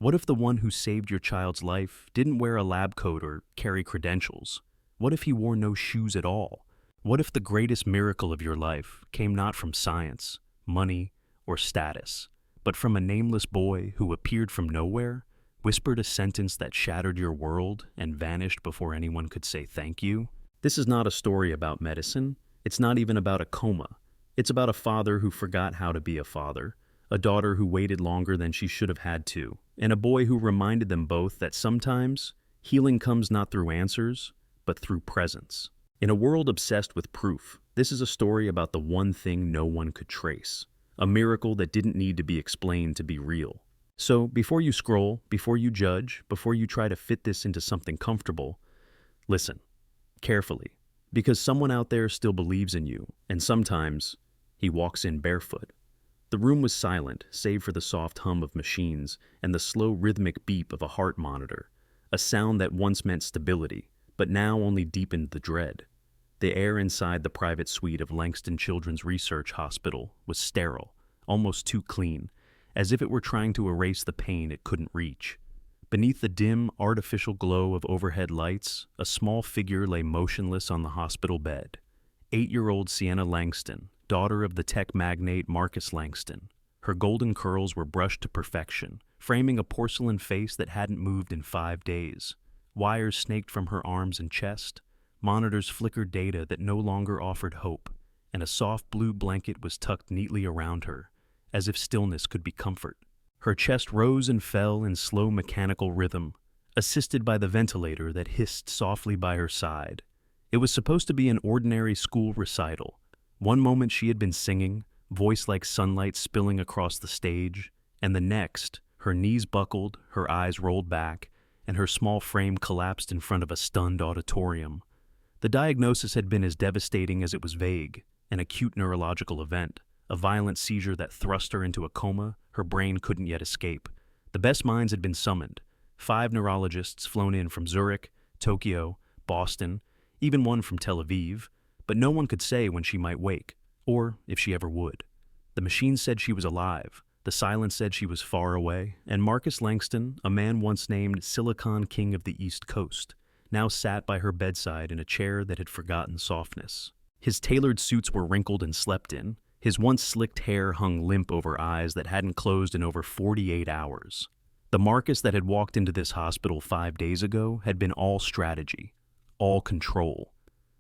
What if the one who saved your child's life didn't wear a lab coat or carry credentials? What if he wore no shoes at all? What if the greatest miracle of your life came not from science, money, or status, but from a nameless boy who appeared from nowhere, whispered a sentence that shattered your world, and vanished before anyone could say thank you? This is not a story about medicine. It's not even about a coma. It's about a father who forgot how to be a father, a daughter who waited longer than she should have had to, and a boy who reminded them both that sometimes healing comes not through answers, but through presence. In a world obsessed with proof, this is a story about the one thing no one could trace, a miracle that didn't need to be explained to be real. So before you scroll, before you judge, before you try to fit this into something comfortable, listen carefully, because someone out there still believes in you, and sometimes he walks in barefoot. The room was silent, save for the soft hum of machines and the slow rhythmic beep of a heart monitor, a sound that once meant stability, but now only deepened the dread. The air inside the private suite of Langston Children's Research Hospital was sterile, almost too clean, as if it were trying to erase the pain it couldn't reach. Beneath the dim, artificial glow of overhead lights, a small figure lay motionless on the hospital bed. 8-year-old Sienna Langston, daughter of the tech magnate Marcus Langston. Her golden curls were brushed to perfection, framing a porcelain face that hadn't moved in 5 days. Wires snaked from her arms and chest, monitors flickered data that no longer offered hope, and a soft blue blanket was tucked neatly around her, as if stillness could be comfort. Her chest rose and fell in slow mechanical rhythm, assisted by the ventilator that hissed softly by her side. It was supposed to be an ordinary school recital. One moment she had been singing, voice like sunlight spilling across the stage, and the next, her knees buckled, her eyes rolled back, and her small frame collapsed in front of a stunned auditorium. The diagnosis had been as devastating as it was vague, an acute neurological event, a violent seizure that thrust her into a coma her brain couldn't yet escape. The best minds had been summoned, 5 neurologists flown in from Zurich, Tokyo, Boston, even one from Tel Aviv, but no one could say when she might wake, or if she ever would. The machine said she was alive, the silence said she was far away, and Marcus Langston, a man once named Silicon King of the East Coast, now sat by her bedside in a chair that had forgotten softness. His tailored suits were wrinkled and slept in. His once slicked hair hung limp over eyes that hadn't closed in over 48 hours. The Marcus that had walked into this hospital 5 days ago had been all strategy, all control.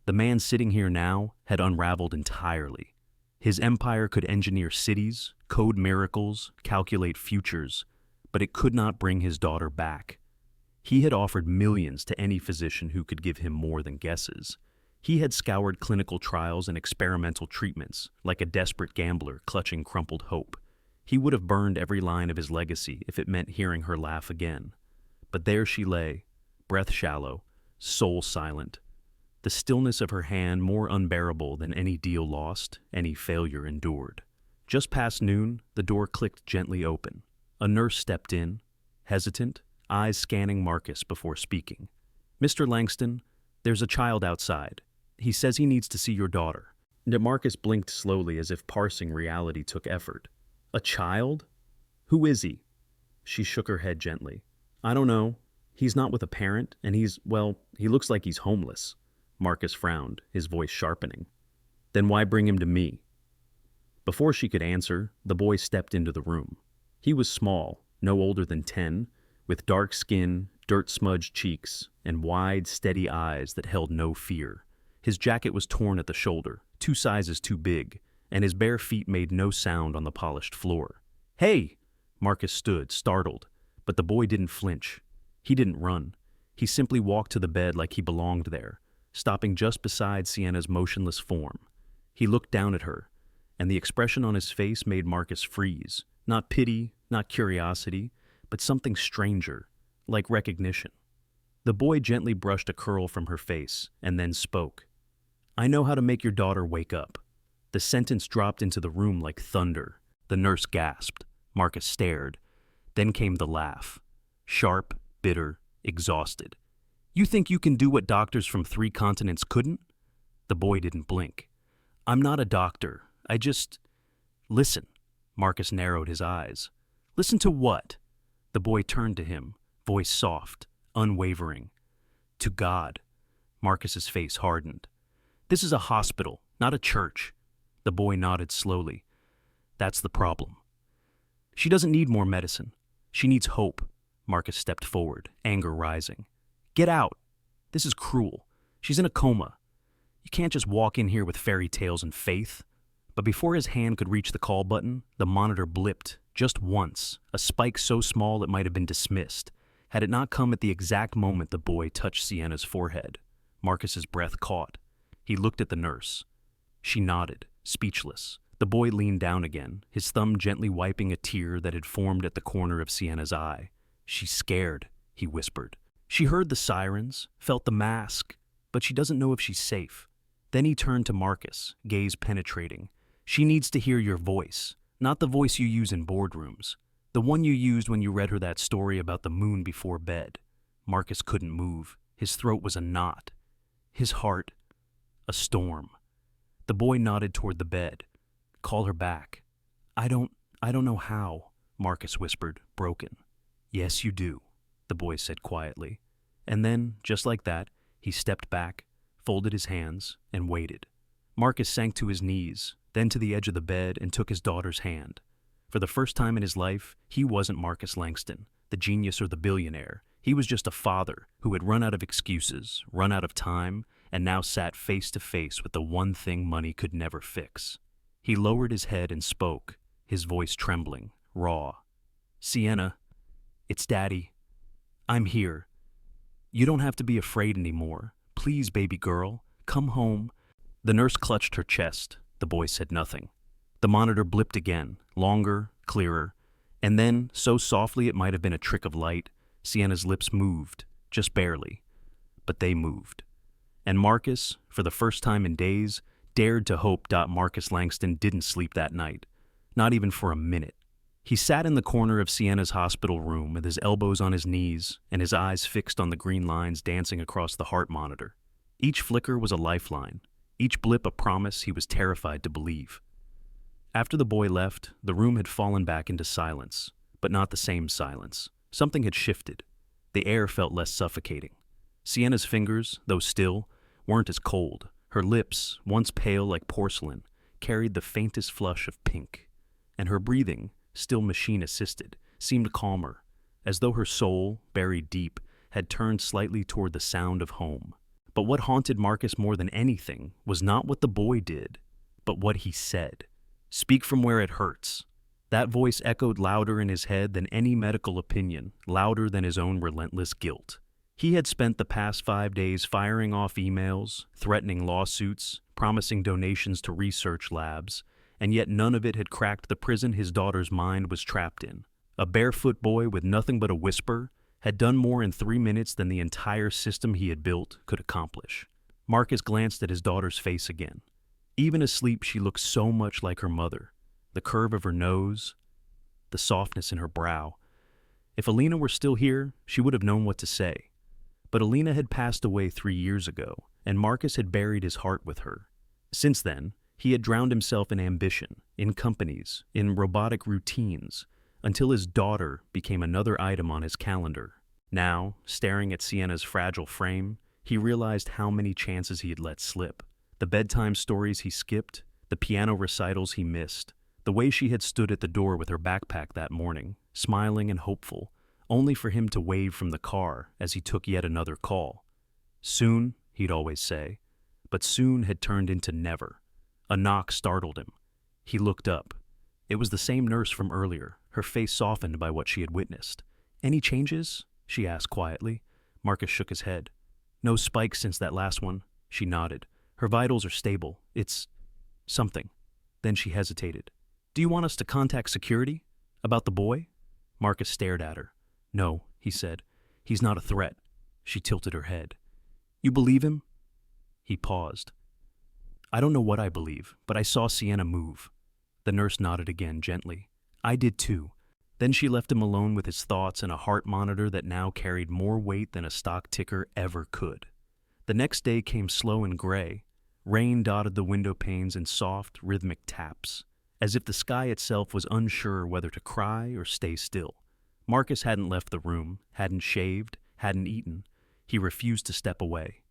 The man sitting here now had unraveled entirely. His empire could engineer cities, code miracles, calculate futures, but it could not bring his daughter back. He had offered millions to any physician who could give him more than guesses. He had scoured clinical trials and experimental treatments, like a desperate gambler clutching crumpled hope. He would have burned every line of his legacy if it meant hearing her laugh again. But there she lay, breath shallow, soul silent. The stillness of her hand more unbearable than any deal lost, any failure endured. Just past noon, the door clicked gently open. A nurse stepped in, hesitant, eyes scanning Marcus before speaking. "Mr. Langston, there's a child outside. He says he needs to see your daughter." Marcus blinked slowly as if parsing reality took effort. "A child? Who is he?" She shook her head gently. "I don't know. He's not with a parent, and he looks like he's homeless." Marcus frowned, his voice sharpening. "Then why bring him to me?" Before she could answer, the boy stepped into the room. He was small, no older than 10, with dark skin, dirt-smudged cheeks, and wide, steady eyes that held no fear. His jacket was torn at the shoulder, 2 sizes too big, and his bare feet made no sound on the polished floor. "Hey!" Marcus stood, startled, but the boy didn't flinch. He didn't run. He simply walked to the bed like he belonged there, stopping just beside Sienna's motionless form. He looked down at her, and the expression on his face made Marcus freeze. Not pity, not curiosity, but something stranger, like recognition. The boy gently brushed a curl from her face, and then spoke. "I know how to make your daughter wake up." The sentence dropped into the room like thunder. The nurse gasped. Marcus stared. Then came the laugh. Sharp, bitter, exhausted. "You think you can do what doctors from 3 continents couldn't?" The boy didn't blink. "I'm not a doctor. Listen." Marcus narrowed his eyes. "Listen to what?" The boy turned to him, voice soft, unwavering. To God. Marcus's face hardened. This is a hospital, not a church. The boy nodded slowly. That's the problem. She doesn't need more medicine. She needs hope. Marcus stepped forward, anger rising. Get out. This is cruel. She's in a coma. You can't just walk in here with fairy tales and faith. But before his hand could reach the call button, the monitor blipped, just once, a spike so small it might have been dismissed, had it not come at the exact moment the boy touched Sienna's forehead. Marcus's breath caught. He looked at the nurse. She nodded, speechless. The boy leaned down again, his thumb gently wiping a tear that had formed at the corner of Sienna's eye. She's scared, he whispered. She heard the sirens, felt the mask, but she doesn't know if she's safe. Then he turned to Marcus, gaze penetrating. She needs to hear your voice, not the voice you use in boardrooms, the one you used when you read her that story about the moon before bed. Marcus couldn't move. His throat was a knot. His heart, a storm. The boy nodded toward the bed. Call her back. I don't know how, Marcus whispered, broken. Yes, you do, the boy said quietly. And then, just like that, he stepped back, folded his hands, and waited. Marcus sank to his knees, then to the edge of the bed and took his daughter's hand. For the first time in his life, he wasn't Marcus Langston, the genius or the billionaire. He was just a father who had run out of excuses, run out of time, and now sat face to face with the one thing money could never fix. He lowered his head and spoke, his voice trembling, raw. Sienna, it's Daddy. I'm here. You don't have to be afraid anymore. Please, baby girl, come home. The nurse clutched her chest. The boy said nothing. The monitor blipped again, longer, clearer, and then, so softly it might have been a trick of light, Sienna's lips moved, just barely. But they moved. And Marcus, for the first time in days, dared to hope Marcus Langston didn't sleep that night, not even for a minute. He sat in the corner of Sienna's hospital room with his elbows on his knees and his eyes fixed on the green lines dancing across the heart monitor. Each flicker was a lifeline, each blip a promise he was terrified to believe. After the boy left, the room had fallen back into silence, but not the same silence. Something had shifted. The air felt less suffocating. Sienna's fingers, though still, weren't as cold. Her lips, once pale like porcelain, carried the faintest flush of pink. And her breathing, still machine-assisted, seemed calmer, as though her soul, buried deep, had turned slightly toward the sound of home. But what haunted Marcus more than anything was not what the boy did, but what he said. Speak from where it hurts. That voice echoed louder in his head than any medical opinion, louder than his own relentless guilt. He had spent the past 5 days firing off emails, threatening lawsuits, promising donations to research labs, and yet none of it had cracked the prison his daughter's mind was trapped in. A barefoot boy with nothing but a whisper had done more in 3 minutes than the entire system he had built could accomplish. Marcus glanced at his daughter's face again. Even asleep, she looked so much like her mother. The curve of her nose, the softness in her brow. If Alina were still here, she would have known what to say. But Alina had passed away 3 years ago, and Marcus had buried his heart with her. Since then, he had drowned himself in ambition, in companies, in robotic routines, until his daughter became another item on his calendar. Now, staring at Sienna's fragile frame, he realized how many chances he had let slip. The bedtime stories he skipped, the piano recitals he missed, the way she had stood at the door with her backpack that morning, smiling and hopeful, only for him to wave from the car as he took yet another call. Soon, he'd always say, but soon had turned into never. A knock startled him. He looked up. It was the same nurse from earlier, her face softened by what she had witnessed. Any changes? She asked quietly. Marcus shook his head. No spikes since that last one. She nodded. Her vitals are stable. It's something. Then she hesitated. Do you want us to contact security? About the boy? Marcus stared at her. No, he said. He's not a threat. She tilted her head. You believe him? He paused. I don't know what I believe, but I saw Sienna move. The nurse nodded again, gently. I did too. Then she left him alone with his thoughts and a heart monitor that now carried more weight than a stock ticker ever could. The next day came slow and gray. Rain dotted the window panes in soft, rhythmic taps, as if the sky itself was unsure whether to cry or stay still. Marcus hadn't left the room, hadn't shaved, hadn't eaten. He refused to step away.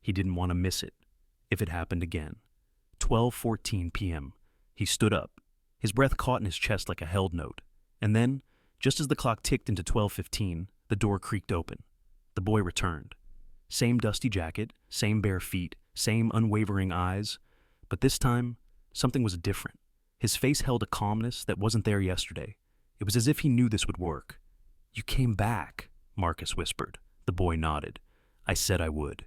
He didn't want to miss it, if it happened again. 12:14 p.m. He stood up. His breath caught in his chest like a held note. And then, just as the clock ticked into 12:15, the door creaked open. The boy returned. Same dusty jacket, same bare feet, same unwavering eyes. But this time, something was different. His face held a calmness that wasn't there yesterday. It was as if he knew this would work. "You came back," Marcus whispered. The boy nodded. "I said I would."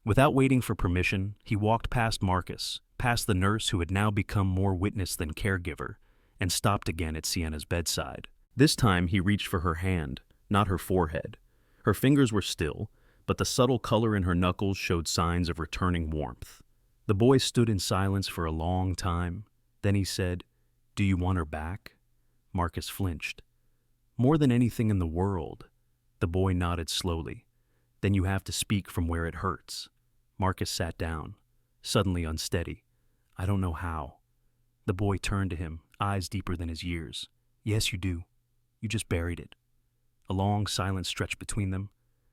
Without waiting for permission, he walked past Marcus, past the nurse who had now become more witness than caregiver, and stopped again at Sienna's bedside. This time he reached for her hand, not her forehead. Her fingers were still, but the subtle color in her knuckles showed signs of returning warmth. The boy stood in silence for a long time. Then he said, "Do you want her back?" Marcus flinched. "More than anything in the world." The boy nodded slowly. "Then you have to speak from where it hurts." Marcus sat down, suddenly unsteady. "I don't know how." The boy turned to him, eyes deeper than his years. "Yes, you do. You just buried it." A long silence stretched between them.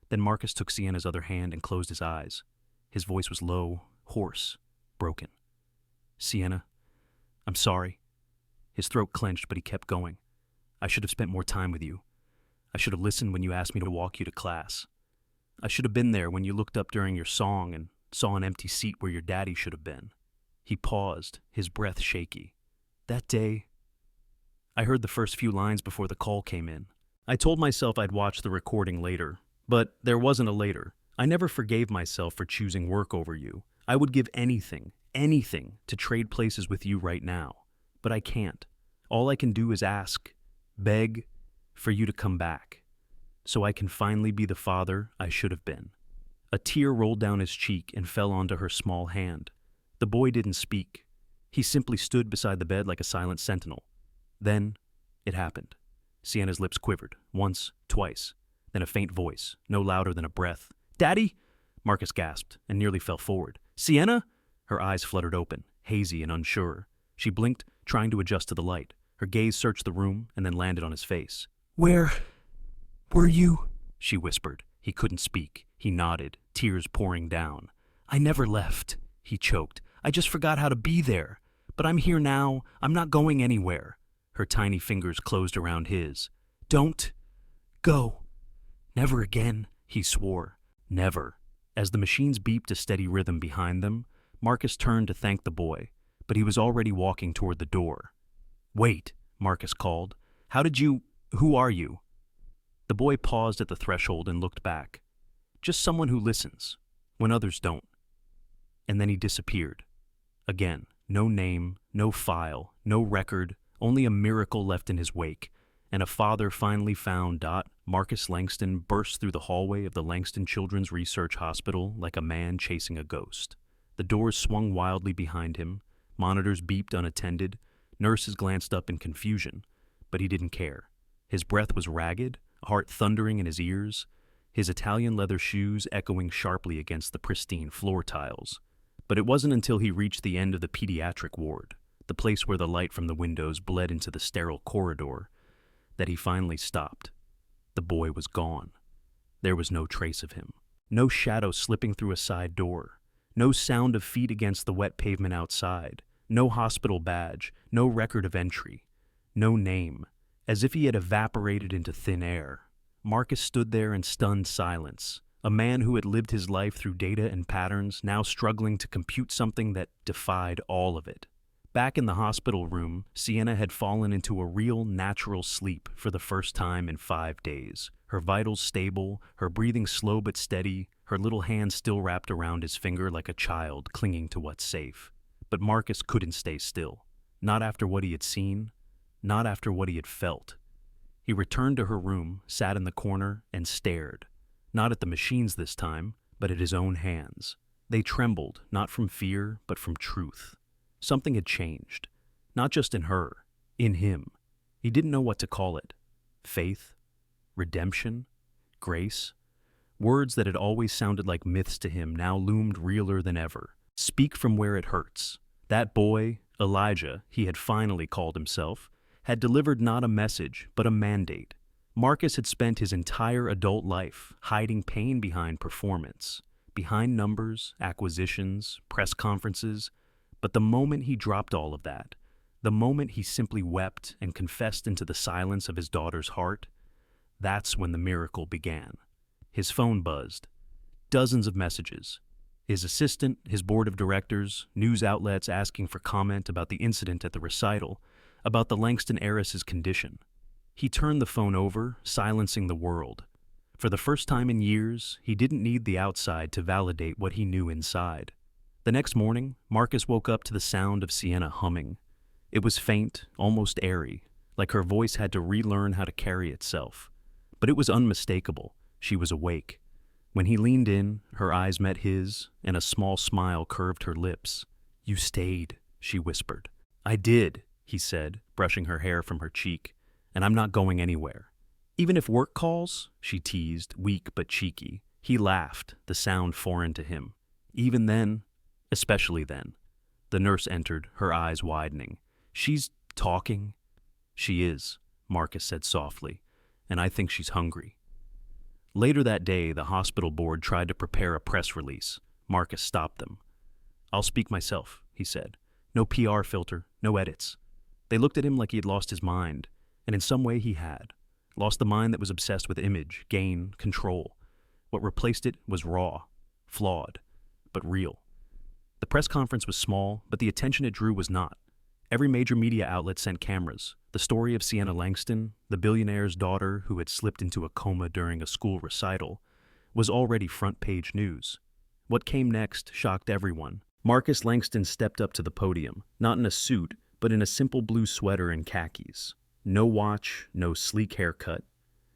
Then Marcus took Sienna's other hand and closed his eyes. His voice was low, hoarse, broken. "Sienna, I'm sorry." His throat clenched, but he kept going. "I should have spent more time with you. I should have listened when you asked me to walk you to class. I should have been there when you looked up during your song and saw an empty seat where your daddy should have been." He paused, his breath shaky. "That day, I heard the first few lines before the call came in. I told myself I'd watch the recording later, but there wasn't a later. I never forgave myself for choosing work over you. I would give anything, to trade places with you right now. But I can't. All I can do is ask, beg, for you to come back, so I can finally be the father I should have been." A tear rolled down his cheek and fell onto her small hand. The boy didn't speak. He simply stood beside the bed like a silent sentinel. Then, it happened. Sienna's lips quivered, once, twice. Then a faint voice, no louder than a breath. "Daddy?" Marcus gasped and nearly fell forward. "Sienna?" Her eyes fluttered open, hazy and unsure. She blinked, trying to adjust to the light. Her gaze searched the room and then landed on his face. "Where were you?" she whispered. He couldn't speak. He nodded, tears pouring down. "I never left," he choked. "I just forgot how to be there. But I'm here now. I'm not going anywhere." Her tiny fingers closed around his. "Don't go." "Never again," he swore. Never. As the machines beeped a steady rhythm behind them, Marcus turned to thank the boy, but he was already walking toward the door. "Wait," Marcus called. Who are you?" The boy paused at the threshold and looked back. "Just someone who listens, when others don't." And then he disappeared. Again, no name, no file, no record, only a miracle left in his wake, and a father finally found. Marcus Langston burst through the hallway of the Langston Children's Research Hospital like a man chasing a ghost. The doors swung wildly behind him, monitors beeped unattended, nurses glanced up in confusion, but he didn't care. His breath was ragged, a heart thundering in his ears, his Italian leather shoes echoing sharply against the pristine floor tiles. But it wasn't until he reached the end of the pediatric ward, the place where the light from the windows bled into the sterile corridor, that he finally stopped. The boy was gone. There was no trace of him. No shadow slipping through a side door. No sound of feet against the wet pavement outside. No hospital badge. No record of entry. No name. As if he had evaporated into thin air. Marcus stood there in stunned silence. A man who had lived his life through data and patterns, now struggling to compute something that defied all of it. Back in the hospital room, Sienna had fallen into a real, natural sleep for the first time in 5 days. Her vitals stable, her breathing slow but steady, her little hand still wrapped around his finger like a child clinging to what's safe. But Marcus couldn't stay still. Not after what he had seen, not after what he had felt. He returned to her room, sat in the corner, and stared. Not at the machines this time, but at his own hands. They trembled, not from fear, but from truth. Something had changed. Not just in her, in him. He didn't know what to call it. Faith? Redemption? Grace? Words that had always sounded like myths to him now loomed realer than ever. Speak from where it hurts. That boy, Elijah, he had finally called himself, had delivered not a message, but a mandate. Marcus had spent his entire adult life hiding pain behind performance, behind numbers, acquisitions, press conferences, but the moment he dropped all of that, the moment he simply wept and confessed into the silence of his daughter's heart, that's when the miracle began. His phone buzzed. Dozens of messages. His assistant, his board of directors, news outlets asking for comment about the incident at the recital, about the Langston heiress's condition. He turned the phone over, silencing the world. For the first time in years, he didn't need the outside to validate what he knew inside. The next morning, Marcus woke up to the sound of Sienna humming. It was faint, almost airy, like her voice had to relearn how to carry itself. But it was unmistakable. She was awake. When he leaned in, her eyes met his, and a small smile curved her lips. "You stayed," she whispered. "I did," he said, brushing her hair from her cheek, "and I'm not going anywhere." "Even if work calls?" she teased, weak but cheeky. He laughed, the sound foreign to him. "Even then, especially then." The nurse entered, her eyes widening. "She's talking?" "She is," Marcus said softly, "and I think she's hungry." Later that day, the hospital board tried to prepare a press release. Marcus stopped them. "I'll speak myself," he said. "No PR filter, no edits." They looked at him like he had lost his mind, and in some way he had. Lost the mind that was obsessed with image, gain, control. What replaced it was raw, flawed, but real. The press conference was small, but the attention it drew was not. Every major media outlet sent cameras. The story of Sienna Langston, the billionaire's daughter who had slipped into a coma during a school recital, was already front-page news. What came next shocked everyone. Marcus Langston stepped up to the podium, not in a suit, but in a simple blue sweater and khakis. No watch, no sleek haircut.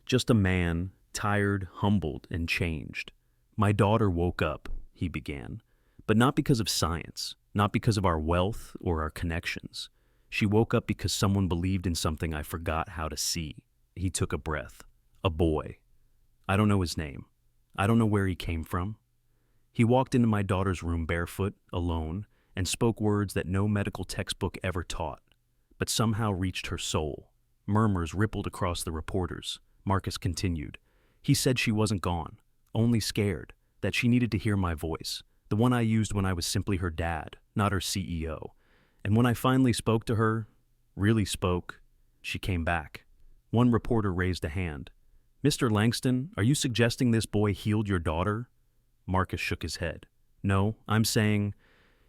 Just a man, tired, humbled, and changed. "My daughter woke up," he began, "but not because of science, not because of our wealth or our connections. She woke up because someone believed in something I forgot how to see." He took a breath. "A boy. I don't know his name. I don't know where he came from. He walked into my daughter's room barefoot, alone, and spoke words that no medical textbook ever taught, but somehow reached her soul." Murmurs rippled across the reporters. Marcus continued. "He said she wasn't gone, only scared, that she needed to hear my voice, the one I used when I was simply her dad, not her CEO. And when I finally spoke to her, really spoke, she came back." One reporter raised a hand. "Mr. Langston, are you suggesting this boy healed your daughter?" Marcus shook his head. "No, I'm saying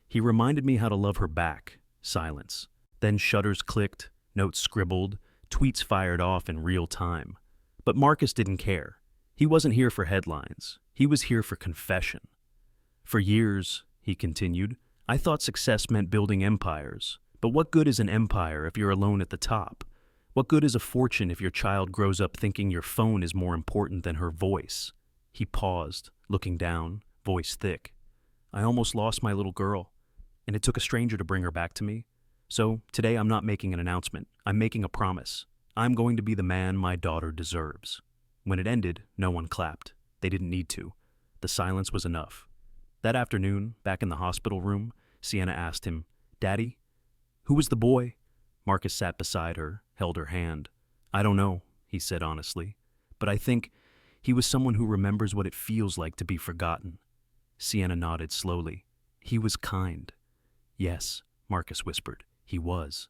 he reminded me how to love her back." Silence. Then shutters clicked, notes scribbled, tweets fired off in real time. But Marcus didn't care. He wasn't here for headlines. He was here for confession. "For years," he continued, "I thought success meant building empires. But what good is an empire if you're alone at the top? What good is a fortune if your child grows up thinking your phone is more important than her voice?" He paused, looking down, voice thick. "I almost lost my little girl, and it took a stranger to bring her back to me. So today I'm not making an announcement. I'm making a promise. I'm going to be the man my daughter deserves." When it ended, no one clapped. They didn't need to. The silence was enough. That afternoon, back in the hospital room, Sienna asked him, "Daddy, who was the boy?" Marcus sat beside her, held her hand. "I don't know," he said honestly, "but I think he was someone who remembers what it feels like to be forgotten." Sienna nodded slowly. "He was kind." "Yes," Marcus whispered, "he was."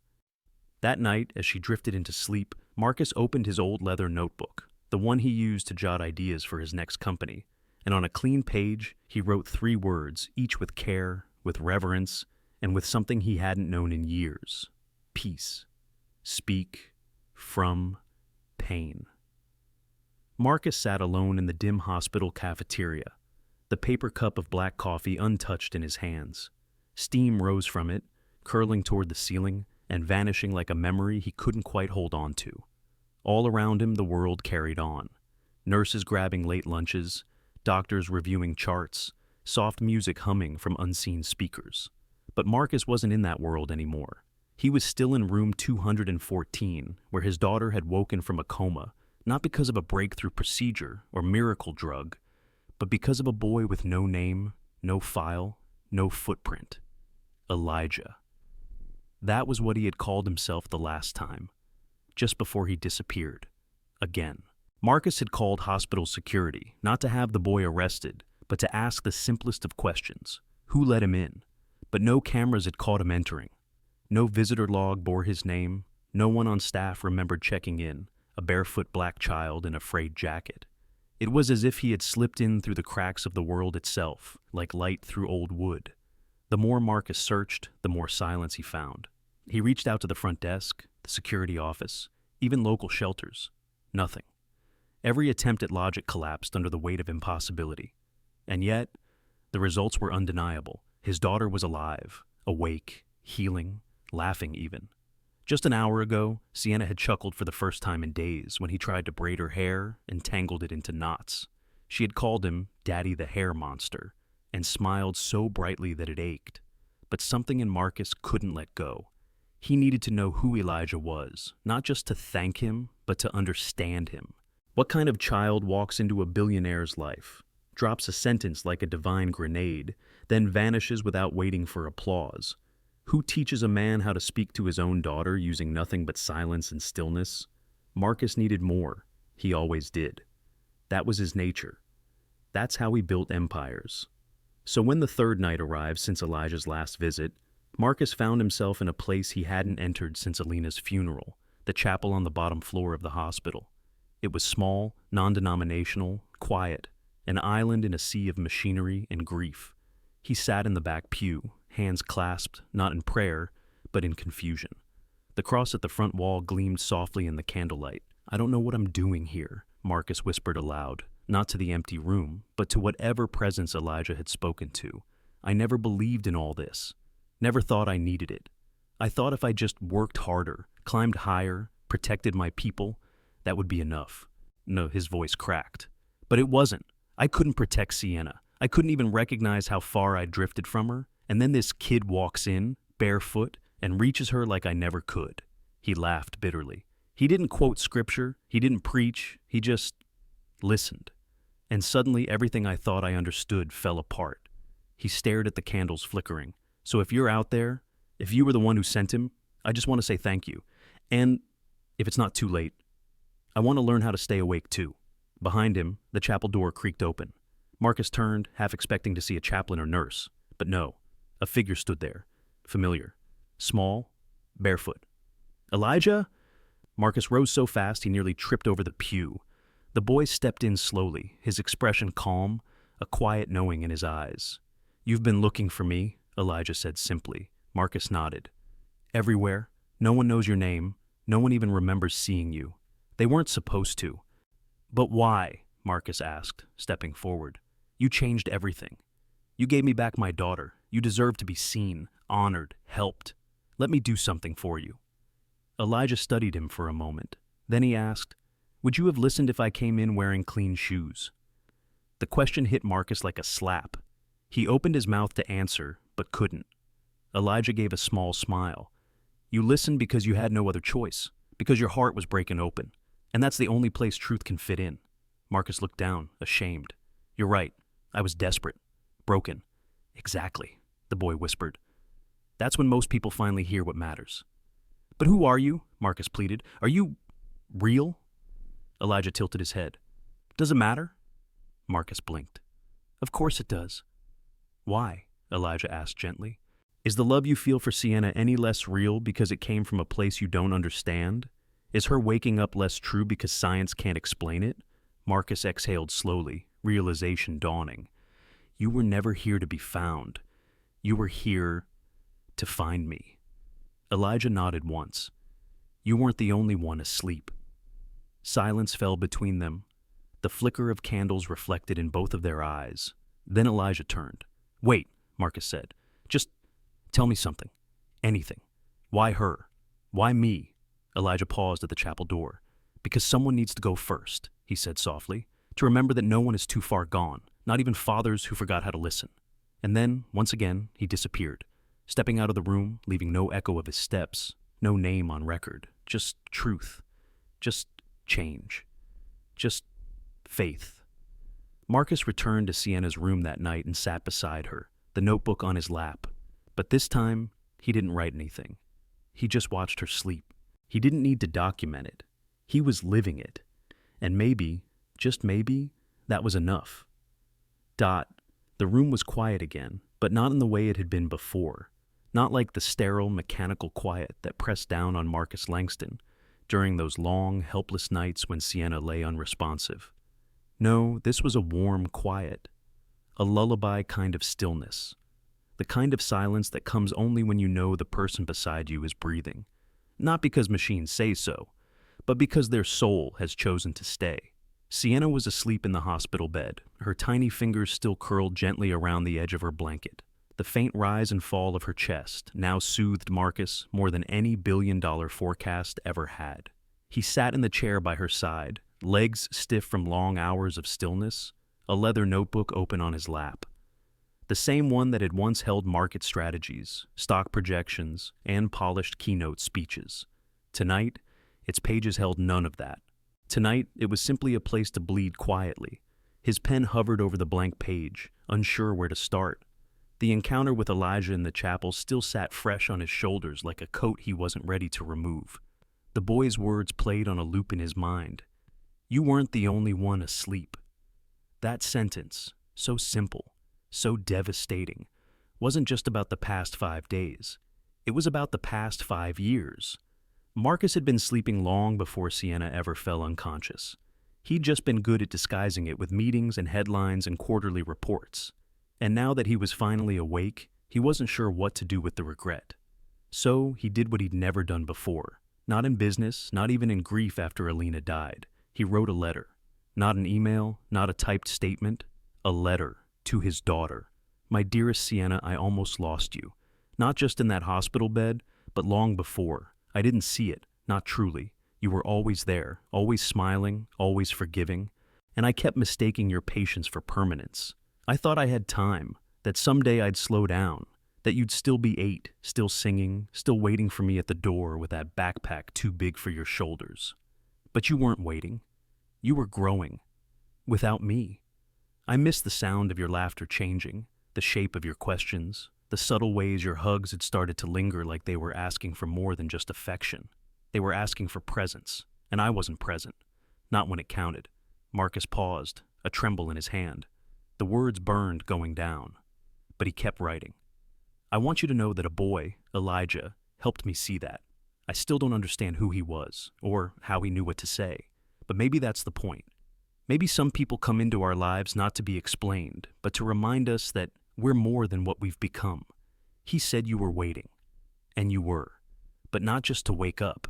That night, as she drifted into sleep, Marcus opened his old leather notebook, the one he used to jot ideas for his next company, and on a clean page, he wrote 3 words, each with care, with reverence, and with something he hadn't known in years: peace. Speak from pain. Marcus sat alone in the dim hospital cafeteria, the paper cup of black coffee untouched in his hands. Steam rose from it, curling toward the ceiling and vanishing like a memory he couldn't quite hold on to. All around him, the world carried on. Nurses grabbing late lunches, doctors reviewing charts, soft music humming from unseen speakers. But Marcus wasn't in that world anymore. He was still in room 214, where his daughter had woken from a coma, not because of a breakthrough procedure or miracle drug, but because of a boy with no name, no file, no footprint. Elijah. That was what he had called himself the last time, just before he disappeared. Again. Marcus had called hospital security, not to have the boy arrested, but to ask the simplest of questions. Who let him in? But no cameras had caught him entering. No visitor log bore his name. No one on staff remembered checking in, a barefoot black child in a frayed jacket. It was as if he had slipped in through the cracks of the world itself, like light through old wood. The more Marcus searched, the more silence he found. He reached out to the front desk, the security office, even local shelters. Nothing. Every attempt at logic collapsed under the weight of impossibility. And yet, the results were undeniable. His daughter was alive, awake, healing, laughing even. Just an hour ago, Sienna had chuckled for the first time in days when he tried to braid her hair and tangled it into knots. She had called him Daddy the Hair Monster and smiled so brightly that it ached. But something in Marcus couldn't let go. He needed to know who Elijah was, not just to thank him, but to understand him. What kind of child walks into a billionaire's life, drops a sentence like a divine grenade, then vanishes without waiting for applause? Who teaches a man how to speak to his own daughter using nothing but silence and stillness? Marcus needed more. He always did. That was his nature. That's how he built empires. So when the third night arrived since Elijah's last visit, Marcus found himself in a place he hadn't entered since Alina's funeral, the chapel on the bottom floor of the hospital. It was small, non-denominational, quiet, an island in a sea of machinery and grief. He sat in the back pew, hands clasped, not in prayer, but in confusion. The cross at the front wall gleamed softly in the candlelight. "I don't know what I'm doing here," Marcus whispered aloud, not to the empty room, but to whatever presence Elijah had spoken to. "I never believed in all this. Never thought I needed it. I thought if I just worked harder, climbed higher, protected my people, that would be enough." No, his voice cracked. But it wasn't. I couldn't protect Sienna. I couldn't even recognize how far I'd drifted from her. And then this kid walks in, barefoot, and reaches her like I never could. He laughed bitterly. He didn't quote scripture. He didn't preach. He just listened. And suddenly everything I thought I understood fell apart. He stared at the candles flickering. "So if you're out there, if you were the one who sent him, I just want to say thank you. And if it's not too late, I want to learn how to stay awake too." Behind him, the chapel door creaked open. Marcus turned, half expecting to see a chaplain or nurse. But no, a figure stood there, familiar, small, barefoot. "Elijah?" Marcus rose so fast he nearly tripped over the pew. The boy stepped in slowly, his expression calm, a quiet knowing in his eyes. "You've been looking for me," Elijah said simply. Marcus nodded. "Everywhere. No one knows your name. No one even remembers seeing you. They weren't supposed to." "But why?" Marcus asked, stepping forward. "You changed everything. You gave me back my daughter. You deserve to be seen, honored, helped. Let me do something for you." Elijah studied him for a moment. Then he asked, "Would you have listened if I came in wearing clean shoes?" The question hit Marcus like a slap. He opened his mouth to answer, but couldn't. Elijah gave a small smile. "You listened because you had no other choice, because your heart was breaking open. And that's the only place truth can fit in." Marcus looked down, ashamed. "You're right. I was desperate. Broken." "Exactly," the boy whispered. "That's when most people finally hear what matters." "But who are you?" Marcus pleaded. "Are you real?" Elijah tilted his head. "Does it matter?" Marcus blinked. "Of course it does." "Why?" Elijah asked gently. "Is the love you feel for Sienna any less real because it came from a place you don't understand? Is her waking up less true because science can't explain it?" Marcus exhaled slowly, realization dawning. "You were never here to be found. You were here to find me." Elijah nodded once. "You weren't the only one asleep." Silence fell between them, the flicker of candles reflected in both of their eyes. Then Elijah turned. "Wait," Marcus said. "Just tell me something. Anything. Why her? Why me?" Elijah paused at the chapel door. "Because someone needs to go first," he said softly, "to remember that no one is too far gone, not even fathers who forgot how to listen." And then, once again, he disappeared, stepping out of the room, leaving no echo of his steps, no name on record, just truth, just change, just faith. Marcus returned to Sienna's room that night and sat beside her, the notebook on his lap. But this time, he didn't write anything. He just watched her sleep. He didn't need to document it. He was living it. And maybe, just maybe, that was enough. Dot. The room was quiet again, but not in the way it had been before. Not like the sterile, mechanical quiet that pressed down on Marcus Langston during those long, helpless nights when Sienna lay unresponsive. No, this was a warm quiet, a lullaby kind of stillness, the kind of silence that comes only when you know the person beside you is breathing, not because machines say so, but because their soul has chosen to stay. Sienna was asleep in the hospital bed, her tiny fingers still curled gently around the edge of her blanket. The faint rise and fall of her chest now soothed Marcus more than any billion-dollar forecast ever had. He sat in the chair by her side, legs stiff from long hours of stillness, a leather notebook open on his lap. The same one that had once held market strategies, stock projections, and polished keynote speeches. Tonight, its pages held none of that. Tonight, it was simply a place to bleed quietly. His pen hovered over the blank page, unsure where to start. The encounter with Elijah in the chapel still sat fresh on his shoulders like a coat he wasn't ready to remove. The boy's words played on a loop in his mind. You weren't the only one asleep. That sentence, so simple, so devastating, wasn't just about the past 5 days. It was about the past 5 years. Marcus had been sleeping long before Sienna ever fell unconscious. He'd just been good at disguising it with meetings and headlines and quarterly reports. And now that he was finally awake, he wasn't sure what to do with the regret. So he did what he'd never done before. Not in business, not even in grief after Alina died. He wrote a letter. Not an email, not a typed statement. A letter to his daughter. My dearest Sienna, I almost lost you. Not just in that hospital bed, but long before. I didn't see it, not truly. You were always there, always smiling, always forgiving. And I kept mistaking your patience for permanence. I thought I had time, that someday I'd slow down, that you'd still be 8, still singing, still waiting for me at the door with that backpack too big for your shoulders. But you weren't waiting. You were growing. Without me. I missed the sound of your laughter changing, the shape of your questions, the subtle ways your hugs had started to linger like they were asking for more than just affection. They were asking for presence, and I wasn't present. Not when it counted. Marcus paused, a tremble in his hand. The words burned going down, but he kept writing. I want you to know that a boy, Elijah, helped me see that. I still don't understand who he was, or how he knew what to say, but maybe that's the point. Maybe some people come into our lives not to be explained, but to remind us that we're more than what we've become. He said you were waiting, and you were, but not just to wake up.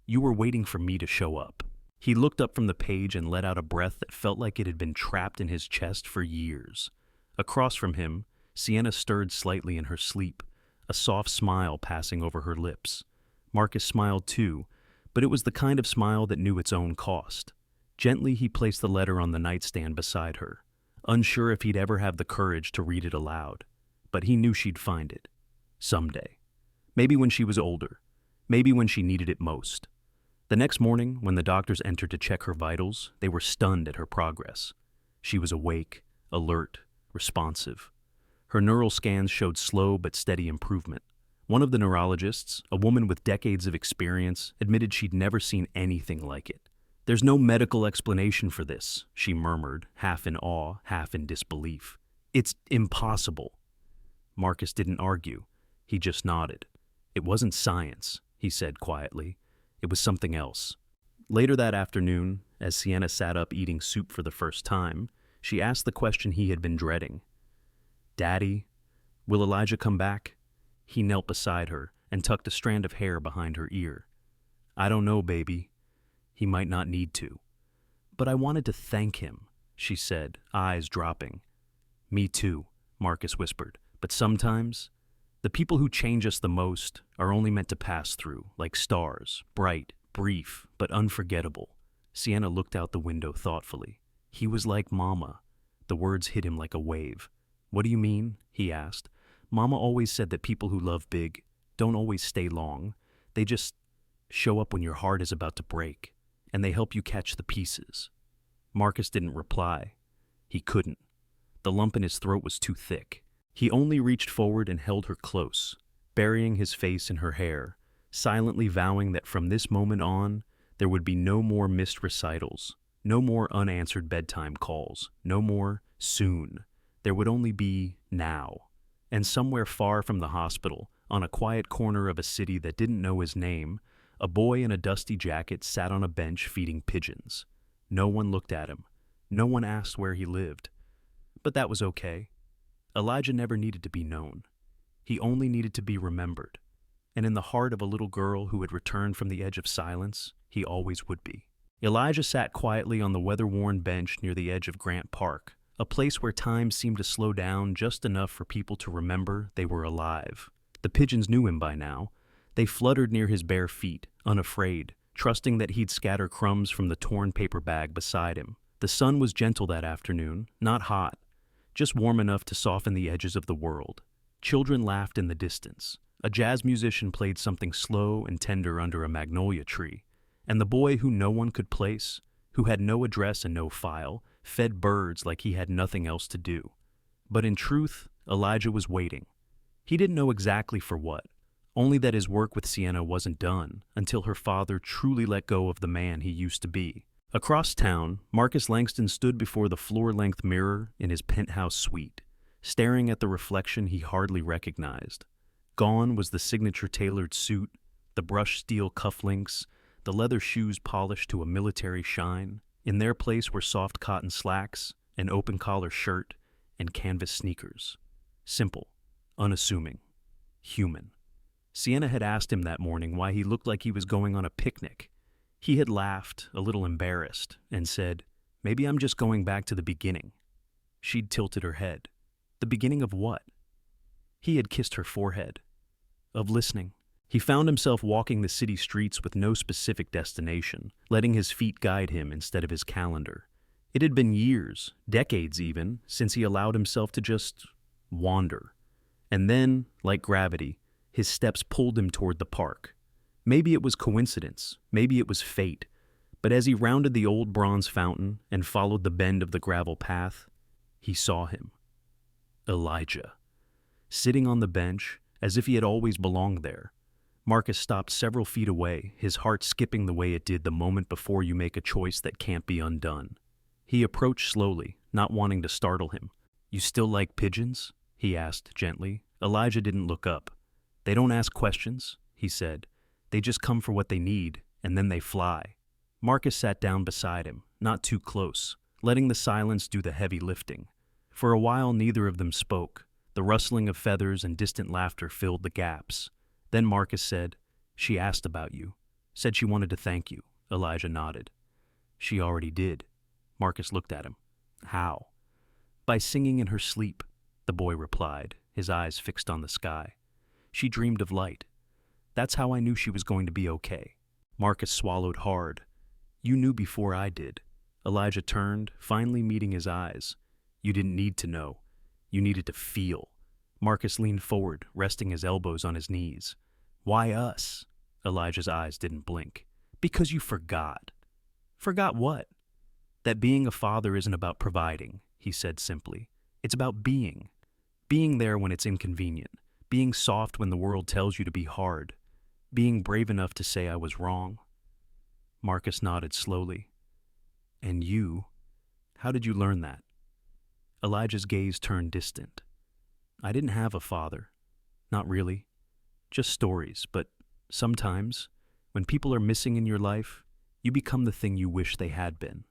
You were waiting for me to show up. He looked up from the page and let out a breath that felt like it had been trapped in his chest for years. Across from him, Sienna stirred slightly in her sleep, a soft smile passing over her lips. Marcus smiled too, but it was the kind of smile that knew its own cost. Gently, he placed the letter on the nightstand beside her, unsure if he'd ever have the courage to read it aloud. But he knew she'd find it. Someday. Maybe when she was older. Maybe when she needed it most. The next morning, when the doctors entered to check her vitals, they were stunned at her progress. She was awake, alert, responsive. Her neural scans showed slow but steady improvement. One of the neurologists, a woman with decades of experience, admitted she'd never seen anything like it. There's no medical explanation for this, she murmured, half in awe, half in disbelief. It's impossible. Marcus didn't argue. He just nodded. It wasn't science, he said quietly. It was something else. Later that afternoon, as Sienna sat up eating soup for the first time, she asked the question he had been dreading. Daddy, will Elijah come back? He knelt beside her and tucked a strand of hair behind her ear. I don't know, baby. He might not need to. But I wanted to thank him, she said, eyes dropping. Me too, Marcus whispered. But sometimes, the people who change us the most are only meant to pass through, like stars, bright, brief, but unforgettable. Sienna looked out the window thoughtfully. He was like Mama. The words hit him like a wave. What do you mean? He asked. Mama always said that people who love big don't always stay long. They just show up when your heart is about to break, and they help you catch the pieces. Marcus didn't reply. He couldn't. The lump in his throat was too thick. He only reached forward and held her close, burying his face in her hair, silently vowing that from this moment on, there would be no more missed recitals, No more unanswered bedtime calls. No more soon. There would only be now. And somewhere far from the hospital, on a quiet corner of a city that didn't know his name, a boy in a dusty jacket sat on a bench feeding pigeons. No one looked at him. No one asked where he lived. But that was okay. Elijah never needed to be known. He only needed to be remembered. And in the heart of a little girl who had returned from the edge of silence, he always would be. Elijah sat quietly on the weather-worn bench near the edge of Grant Park, a place where time seemed to slow down just enough for people to remember they were alive. The pigeons knew him by now. They fluttered near his bare feet, unafraid, trusting that he'd scatter crumbs from the torn paper bag beside him. The sun was gentle that afternoon, not hot, just warm enough to soften the edges of the world. Children laughed in the distance. A jazz musician played something slow and tender under a magnolia tree, and the boy who no one could place, who had no address and no file, fed birds like he had nothing else to do. But in truth, Elijah was waiting. He didn't know exactly for what, only that his work with Sienna wasn't done until her father truly let go of the man he used to be. Across town, Marcus Langston stood before the floor-length mirror in his penthouse suite, staring at the reflection he hardly recognized. Gone was the signature tailored suit, the brushed steel cufflinks, the leather shoes polished to a military shine. In their place were soft cotton slacks, an open-collar shirt, and canvas sneakers. Simple, unassuming, human. Sienna had asked him that morning why he looked like he was going on a picnic. He had laughed, a little embarrassed, and said, "Maybe I'm just going back to the beginning." She'd tilted her head. The beginning of what? He had kissed her forehead. Of listening. He found himself walking the city streets with no specific destination, letting his feet guide him instead of his calendar. It had been years, decades even, since he allowed himself to just wander. And then, like gravity, his steps pulled him toward the park. Maybe it was coincidence, maybe it was fate, but as he rounded the old bronze fountain and followed the bend of the gravel path, he saw him. Elijah. Sitting on the bench, as if he had always belonged there. Marcus stopped several feet away, his heart skipping the way it did the moment before you make a choice that can't be undone. He approached slowly, not wanting to startle him. "You still like pigeons?" he asked gently. Elijah didn't look up. "They don't ask questions," he said. "They just come for what they need, and then they fly." Marcus sat down beside him, not too close, letting the silence do the heavy lifting. For a while neither of them spoke. The rustling of feathers and distant laughter filled the gaps. Then Marcus said, "She asked about you. Said she wanted to thank you." Elijah nodded. "She already did." Marcus looked at him. "How?" "By singing in her sleep," the boy replied, his eyes fixed on the sky. "She dreamed of light. That's how I knew she was going to be okay." Marcus swallowed hard. "You knew before I did." Elijah turned, finally meeting his eyes. "You didn't need to know. You needed to feel." Marcus leaned forward, resting his elbows on his knees. "Why us?" Elijah's eyes didn't blink. "Because you forgot." "Forgot what?" "That being a father isn't about providing," he said simply. "It's about being. Being there when it's inconvenient. Being soft when the world tells you to be hard. Being brave enough to say I was wrong." Marcus nodded slowly. "And you? How did you learn that?" Elijah's gaze turned distant. "I didn't have a father. Not really. Just stories, but sometimes, when people are missing in your life, you become the thing you wish they had been."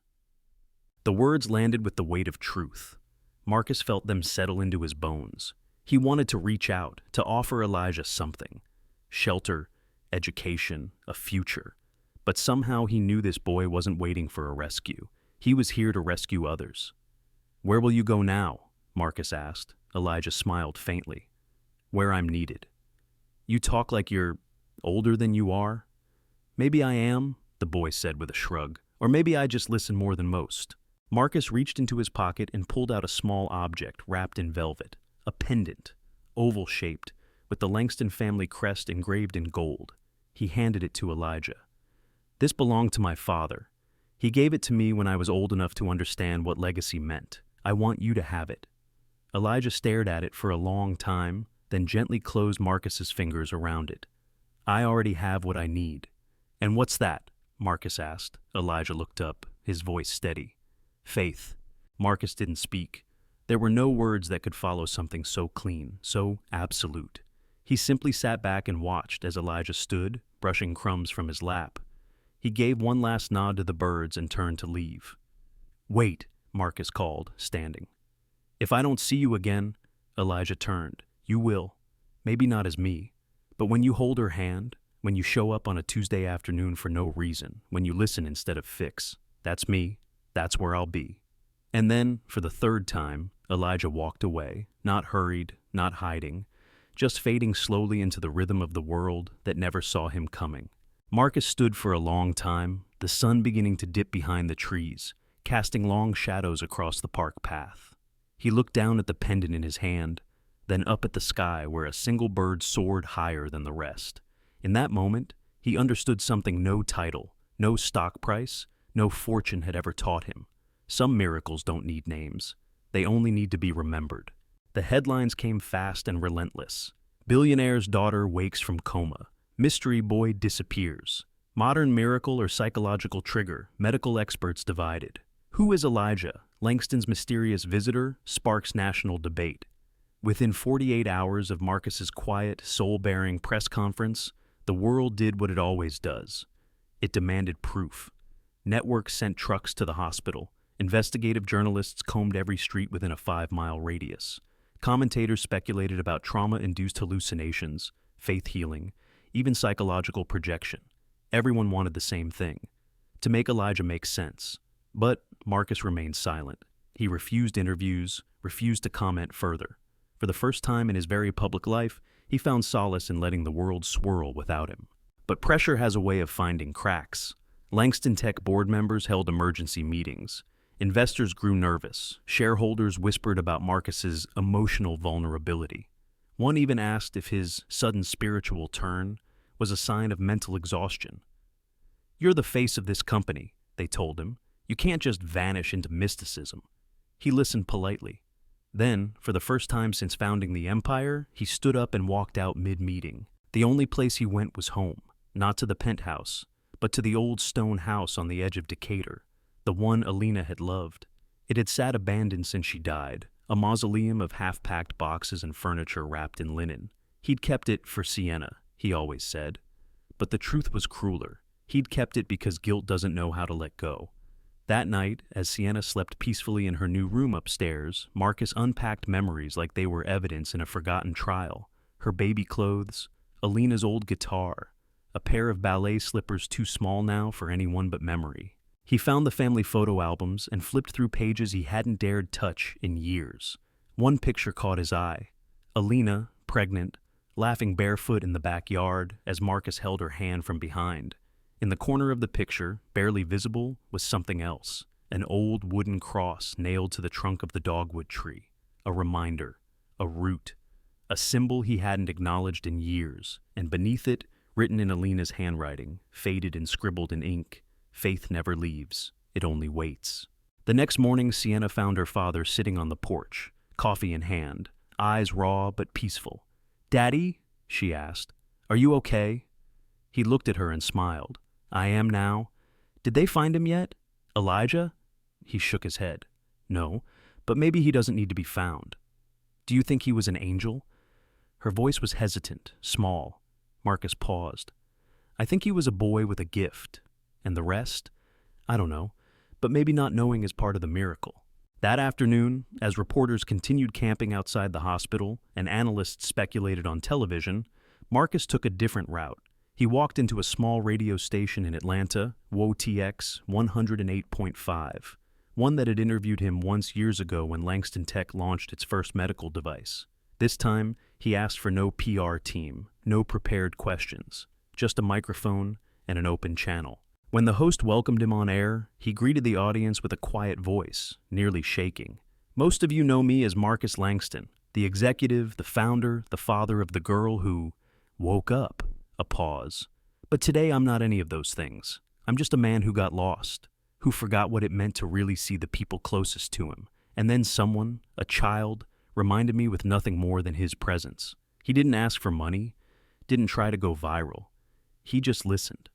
The words landed with the weight of truth. Marcus felt them settle into his bones. He wanted to reach out, to offer Elijah something. Shelter, education, a future. But somehow he knew this boy wasn't waiting for a rescue. He was here to rescue others. "Where will you go now?" Marcus asked. Elijah smiled faintly. "Where I'm needed." "You talk like you're older than you are." "Maybe I am," the boy said with a shrug. "Or maybe I just listen more than most." Marcus reached into his pocket and pulled out a small object wrapped in velvet. A pendant, oval-shaped, with the Langston family crest engraved in gold. He handed it to Elijah. "This belonged to my father. He gave it to me when I was old enough to understand what legacy meant. I want you to have it." Elijah stared at it for a long time, then gently closed Marcus's fingers around it. "I already have what I need." "And what's that?" Marcus asked. Elijah looked up, his voice steady. Faith. Marcus didn't speak. There were no words that could follow something so clean, so absolute. He simply sat back and watched as Elijah stood, brushing crumbs from his lap. He gave one last nod to the birds and turned to leave. "Wait," Marcus called, standing. "If I don't see you again," Elijah turned. "You will. Maybe not as me. But when you hold her hand, when you show up on a Tuesday afternoon for no reason, when you listen instead of fix, that's me. That's where I'll be." And then, for the third time, Elijah walked away, not hurried, not hiding, just fading slowly into the rhythm of the world that never saw him coming. Marcus stood for a long time, the sun beginning to dip behind the trees, casting long shadows across the park path. He looked down at the pendant in his hand, then up at the sky where a single bird soared higher than the rest. In that moment, he understood something no title, no stock price, no fortune had ever taught him. Some miracles don't need names. They only need to be remembered. The headlines came fast and relentless. Billionaire's daughter wakes from coma. Mystery boy disappears. Modern miracle or psychological trigger, medical experts divided. Who is Elijah? Langston's mysterious visitor sparks national debate. Within 48 hours of Marcus's quiet, soul-bearing press conference, the world did what it always does. It demanded proof. Networks sent trucks to the hospital. Investigative journalists combed every street within a 5-mile radius. Commentators speculated about trauma-induced hallucinations, faith healing, even psychological projection. Everyone wanted the same thing, to make Elijah make sense. But Marcus remained silent. He refused interviews, refused to comment further. For the first time in his very public life, he found solace in letting the world swirl without him. But pressure has a way of finding cracks. Langston Tech board members held emergency meetings. Investors grew nervous. Shareholders whispered about Marcus's emotional vulnerability. One even asked if his sudden spiritual turn was a sign of mental exhaustion. "You're the face of this company," they told him. "You can't just vanish into mysticism." He listened politely. Then, for the first time since founding the empire, he stood up and walked out mid-meeting. The only place he went was home, not to the penthouse, but to the old stone house on the edge of Decatur, the one Alina had loved. It had sat abandoned since she died, a mausoleum of half-packed boxes and furniture wrapped in linen. He'd kept it for Sienna, he always said. But the truth was crueler. He'd kept it because guilt doesn't know how to let go. That night, as Sienna slept peacefully in her new room upstairs, Marcus unpacked memories like they were evidence in a forgotten trial. Her baby clothes, Alina's old guitar, a pair of ballet slippers too small now for anyone but memory. He found the family photo albums and flipped through pages he hadn't dared touch in years. One picture caught his eye. Alina, pregnant, laughing barefoot in the backyard as Marcus held her hand from behind. In the corner of the picture, barely visible, was something else. An old wooden cross nailed to the trunk of the dogwood tree. A reminder, a root, a symbol he hadn't acknowledged in years, and beneath it, written in Alina's handwriting, faded and scribbled in ink, "Faith never leaves, it only waits." The next morning, Sienna found her father sitting on the porch, coffee in hand, eyes raw but peaceful. "Daddy?" she asked. "Are you okay?" He looked at her and smiled. "I am now. Did they find him yet? Elijah?" He shook his head. "No, but maybe he doesn't need to be found." "Do you think he was an angel?" Her voice was hesitant, small. Marcus paused. "I think he was a boy with a gift. And the rest? I don't know, but maybe not knowing is part of the miracle." That afternoon, as reporters continued camping outside the hospital and analysts speculated on television, Marcus took a different route. He walked into a small radio station in Atlanta, WOTX 108.5, one that had interviewed him once years ago when Langston Tech launched its first medical device. This time, he asked for no PR team, no prepared questions, just a microphone and an open channel. When the host welcomed him on air, he greeted the audience with a quiet voice, nearly shaking. "Most of you know me as Marcus Langston, the executive, the founder, the father of the girl who woke up." A pause. "But today I'm not any of those things. I'm just a man who got lost, who forgot what it meant to really see the people closest to him. And then someone, a child, reminded me with nothing more than his presence. He didn't ask for money, didn't try to go viral. He just listened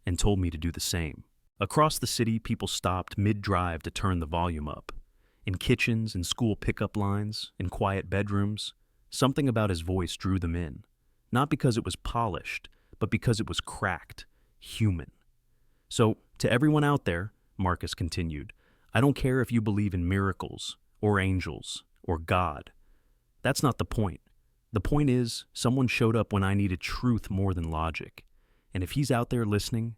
and told me to do the same." Across the city, people stopped mid-drive to turn the volume up. In kitchens, in school pickup lines, in quiet bedrooms, something about his voice drew them in. Not because it was polished, but because it was cracked, human. So, to everyone out there, Marcus continued, I don't care if you believe in miracles, or angels, or God. That's not the point. The point is, someone showed up when I needed truth more than logic. And if he's out there listening,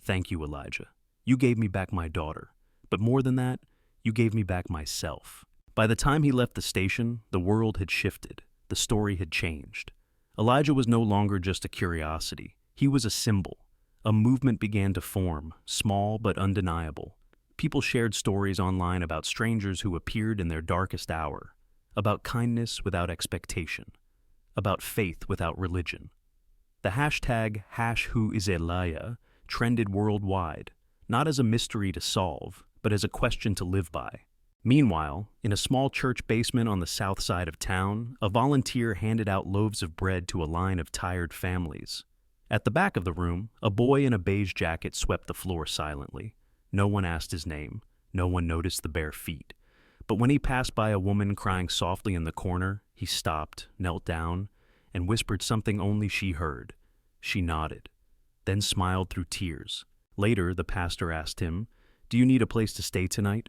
thank you, Elijah. You gave me back my daughter. But more than that, you gave me back myself. By the time he left the station, the world had shifted. The story had changed. Elijah was no longer just a curiosity. He was a symbol. A movement began to form, small but undeniable. People shared stories online about strangers who appeared in their darkest hour, about kindness without expectation, about faith without religion. The hashtag #WhoIsElijah trended worldwide, not as a mystery to solve, but as a question to live by. Meanwhile, in a small church basement on the south side of town, a volunteer handed out loaves of bread to a line of tired families. At the back of the room, a boy in a beige jacket swept the floor silently. No one asked his name. No one noticed the bare feet. But when he passed by a woman crying softly in the corner, he stopped, knelt down, and whispered something only she heard. She nodded, then smiled through tears. Later, the pastor asked him, "Do you need a place to stay tonight?"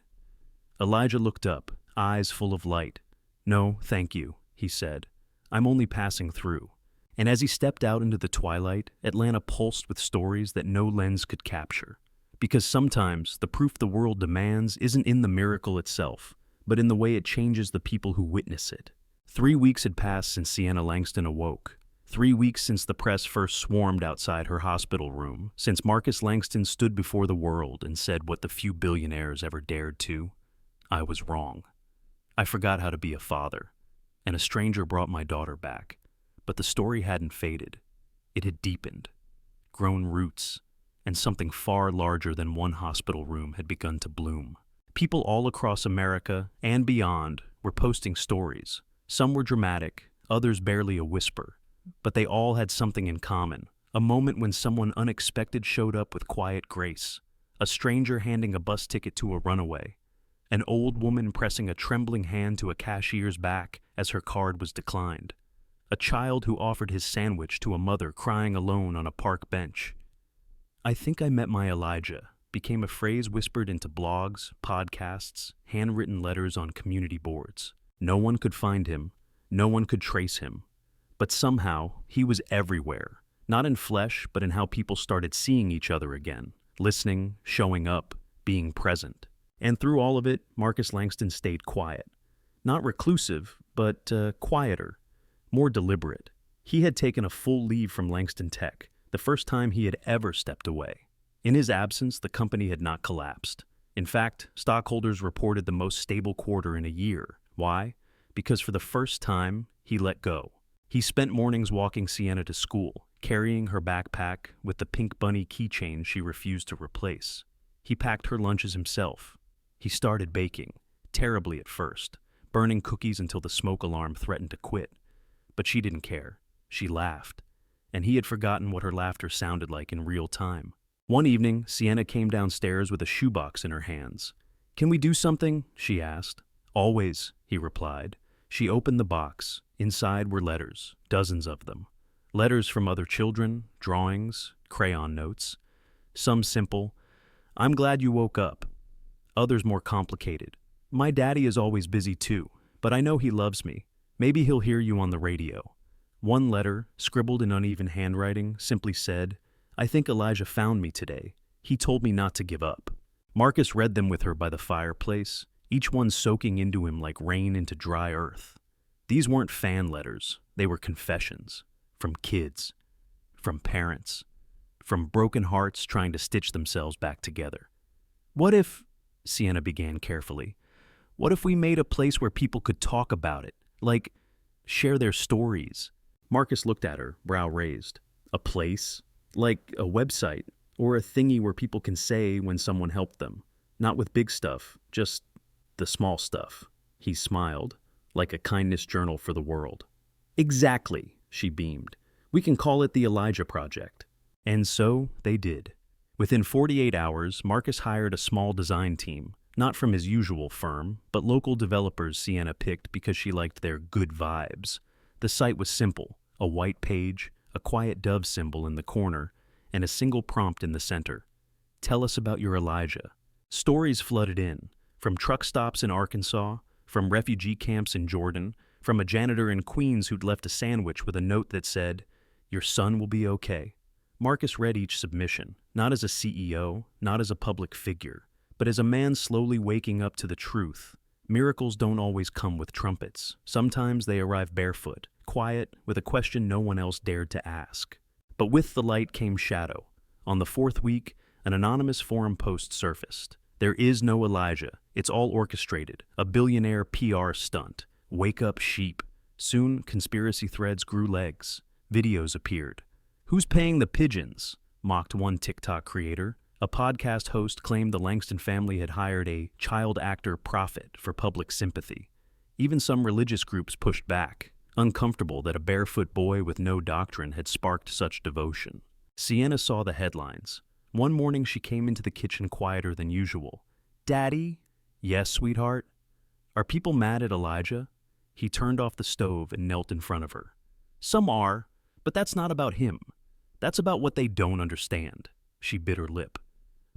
Elijah looked up, eyes full of light. "No, thank you," he said. "I'm only passing through." And as he stepped out into the twilight, Atlanta pulsed with stories that no lens could capture. Because sometimes the proof the world demands isn't in the miracle itself, but in the way it changes the people who witness it. 3 weeks had passed since Sienna Langston awoke. 3 weeks since the press first swarmed outside her hospital room, since Marcus Langston stood before the world and said what the few billionaires ever dared to. I was wrong. I forgot how to be a father, and a stranger brought my daughter back. But the story hadn't faded. It had deepened, grown roots, and something far larger than one hospital room had begun to bloom. People all across America and beyond were posting stories. Some were dramatic, others barely a whisper, but they all had something in common. A moment when someone unexpected showed up with quiet grace. A stranger handing a bus ticket to a runaway. An old woman pressing a trembling hand to a cashier's back as her card was declined. A child who offered his sandwich to a mother crying alone on a park bench. I think I met my Elijah became a phrase whispered into blogs, podcasts, handwritten letters on community boards. No one could find him. No one could trace him. But somehow, he was everywhere. Not in flesh, but in how people started seeing each other again. Listening, showing up, being present. And through all of it, Marcus Langston stayed quiet. Not reclusive, but quieter. More deliberate. He had taken a full leave from Langston Tech, the first time he had ever stepped away. In his absence, the company had not collapsed. In fact, stockholders reported the most stable quarter in a year. Why? Because for the first time, he let go. He spent mornings walking Sienna to school, carrying her backpack with the pink bunny keychain she refused to replace. He packed her lunches himself. He started baking, terribly at first, burning cookies until the smoke alarm threatened to quit. But she didn't care. She laughed. And he had forgotten what her laughter sounded like in real time. One evening, Sienna came downstairs with a shoebox in her hands. "Can we do something?" she asked. "Always," he replied. She opened the box. Inside were letters, dozens of them. Letters from other children, drawings, crayon notes. Some simple, "I'm glad you woke up." Others more complicated. "My daddy is always busy too, but I know he loves me. Maybe he'll hear you on the radio." One letter, scribbled in uneven handwriting, simply said, "I think Elijah found me today. He told me not to give up." Marcus read them with her by the fireplace, each one soaking into him like rain into dry earth. These weren't fan letters. They were confessions. From kids. From parents. From broken hearts trying to stitch themselves back together. "What if," Sienna began carefully, "what if we made a place where people could talk about it? Like, share their stories?" Marcus looked at her, brow raised. "A place? Like a website, or a thingy where people can say when someone helped them. Not with big stuff, just the small stuff." He smiled, like a kindness journal for the world. "Exactly," she beamed. "We can call it the Elijah Project." And so they did. Within 48 hours, Marcus hired a small design team, not from his usual firm, but local developers Sienna picked because she liked their good vibes. The site was simple: a white page, a quiet dove symbol in the corner, and a single prompt in the center. Tell us about your Elijah. Stories flooded in, from truck stops in Arkansas, from refugee camps in Jordan, from a janitor in Queens who'd left a sandwich with a note that said, "Your son will be okay." Marcus read each submission, not as a CEO, not as a public figure, but as a man slowly waking up to the truth. Miracles don't always come with trumpets. Sometimes they arrive barefoot, quiet, with a question no one else dared to ask. But with the light came shadow. On the fourth week, an anonymous forum post surfaced. There is no Elijah. It's all orchestrated. A billionaire PR stunt. Wake up, sheep. Soon, conspiracy threads grew legs. Videos appeared. Who's paying the pigeons? Mocked one TikTok creator. A podcast host claimed the Langston family had hired a child actor prophet for public sympathy. Even some religious groups pushed back, uncomfortable that a barefoot boy with no doctrine had sparked such devotion. Sienna saw the headlines. One morning she came into the kitchen quieter than usual. "Daddy?" "Yes, sweetheart?" "Are people mad at Elijah?" He turned off the stove and knelt in front of her. "Some are, but that's not about him. That's about what they don't understand." She bit her lip.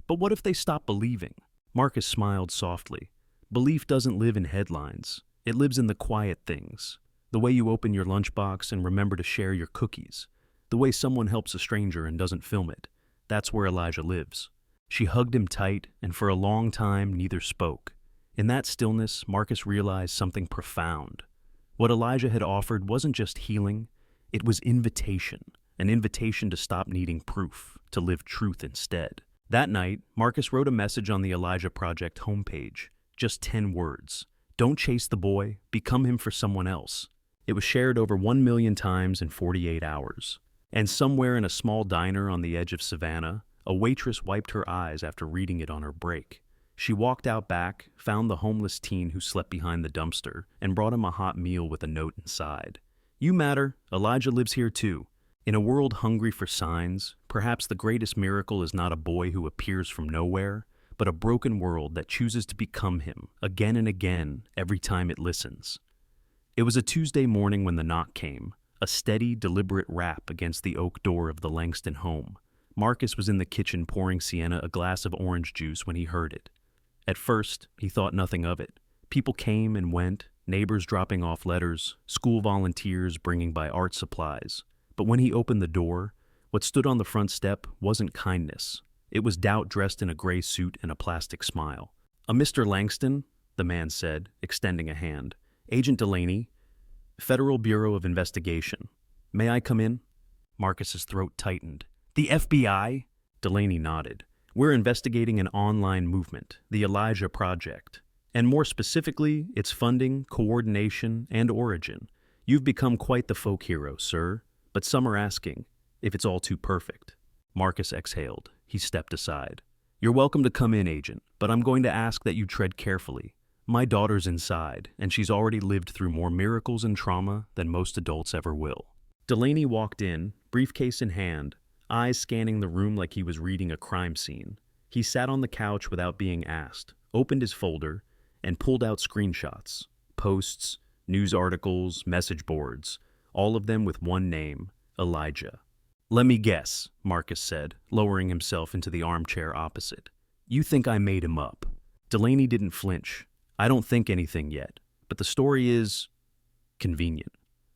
"But what if they stop believing?" Marcus smiled softly. "Belief doesn't live in headlines. It lives in the quiet things. The way you open your lunchbox and remember to share your cookies. The way someone helps a stranger and doesn't film it. That's where Elijah lives." She hugged him tight, and for a long time neither spoke. In that stillness, Marcus realized something profound. What Elijah had offered wasn't just healing, it was invitation. An invitation to stop needing proof, to live truth instead. That night, Marcus wrote a message on the Elijah Project homepage. Just 10 words. Don't chase the boy, become him for someone else. It was shared over 1 million times in 48 hours. And somewhere in a small diner on the edge of Savannah, a waitress wiped her eyes after reading it on her break. She walked out back, found the homeless teen who slept behind the dumpster, and brought him a hot meal with a note inside. "You matter. Elijah lives here too." In a world hungry for signs, perhaps the greatest miracle is not a boy who appears from nowhere, but a broken world that chooses to become him again and again every time it listens. It was a Tuesday morning when the knock came, a steady, deliberate rap against the oak door of the Langston home. Marcus was in the kitchen pouring Sienna a glass of orange juice when he heard it. At first, he thought nothing of it. People came and went, neighbors dropping off letters, school volunteers bringing by art supplies. But when he opened the door, what stood on the front step wasn't kindness. It was doubt dressed in a gray suit and a plastic smile. "A Mr. Langston," the man said, extending a hand. "Agent Delaney, Federal Bureau of Investigation. May I come in?" Marcus's throat tightened. "The FBI?" Delaney nodded. "We're investigating an online movement, the Elijah Project. And more specifically, its funding, coordination, and origin. You've become quite the folk hero, sir. But some are asking if it's all too perfect." Marcus exhaled. He stepped aside. "You're welcome to come in, Agent, but I'm going to ask that you tread carefully. My daughter's inside, and she's already lived through more miracles and trauma than most adults ever will." Delaney walked in, briefcase in hand, eyes scanning the room like he was reading a crime scene. He sat on the couch without being asked, opened his folder, and pulled out screenshots, posts, news articles, message boards, all of them with one name, Elijah. "Let me guess," Marcus said, lowering himself into the armchair opposite. "You think I made him up." Delaney didn't flinch. "I don't think anything yet, but the story is convenient.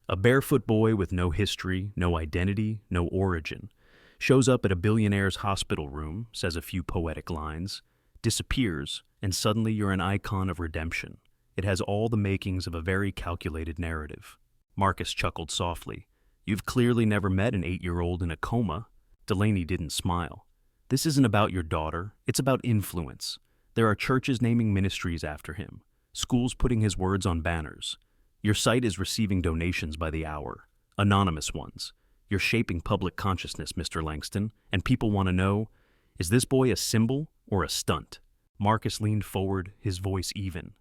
A barefoot boy with no history, no identity, no origin, shows up at a billionaire's hospital room, says a few poetic lines, disappears, and suddenly you're an icon of redemption. It has all the makings of a very calculated narrative." Marcus chuckled softly. "You've clearly never met an 8-year-old in a coma." Delaney didn't smile. "This isn't about your daughter. It's about influence. There are churches naming ministries after him, schools putting his words on banners. Your site is receiving donations by the hour, anonymous ones. You're shaping public consciousness, Mr. Langston, and people want to know, is this boy a symbol or a stunt?" Marcus leaned forward, his voice even.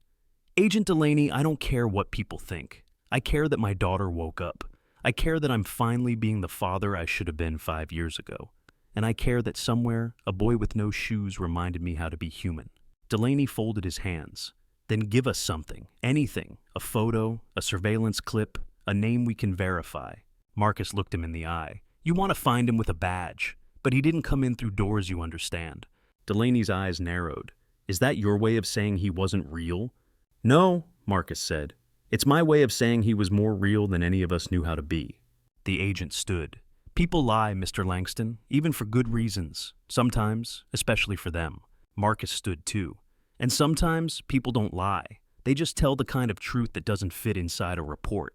"Agent Delaney, I don't care what people think. I care that my daughter woke up. I care that I'm finally being the father I should have been 5 years ago. and I care that somewhere a boy with no shoes reminded me how to be human. Delaney folded his hands. Then give us something, anything, a photo, a surveillance clip, a name we can verify. Marcus looked him in the eye. You want to find him with a badge, but he didn't come in through doors, you understand. Delaney's eyes narrowed. Is that your way of saying he wasn't real? No, Marcus said. It's my way of saying he was more real than any of us knew how to be. The agent stood. People lie, Mr. Langston, even for good reasons. Sometimes, especially for them. Marcus stood too. And sometimes people don't lie. They just tell the kind of truth that doesn't fit inside a report.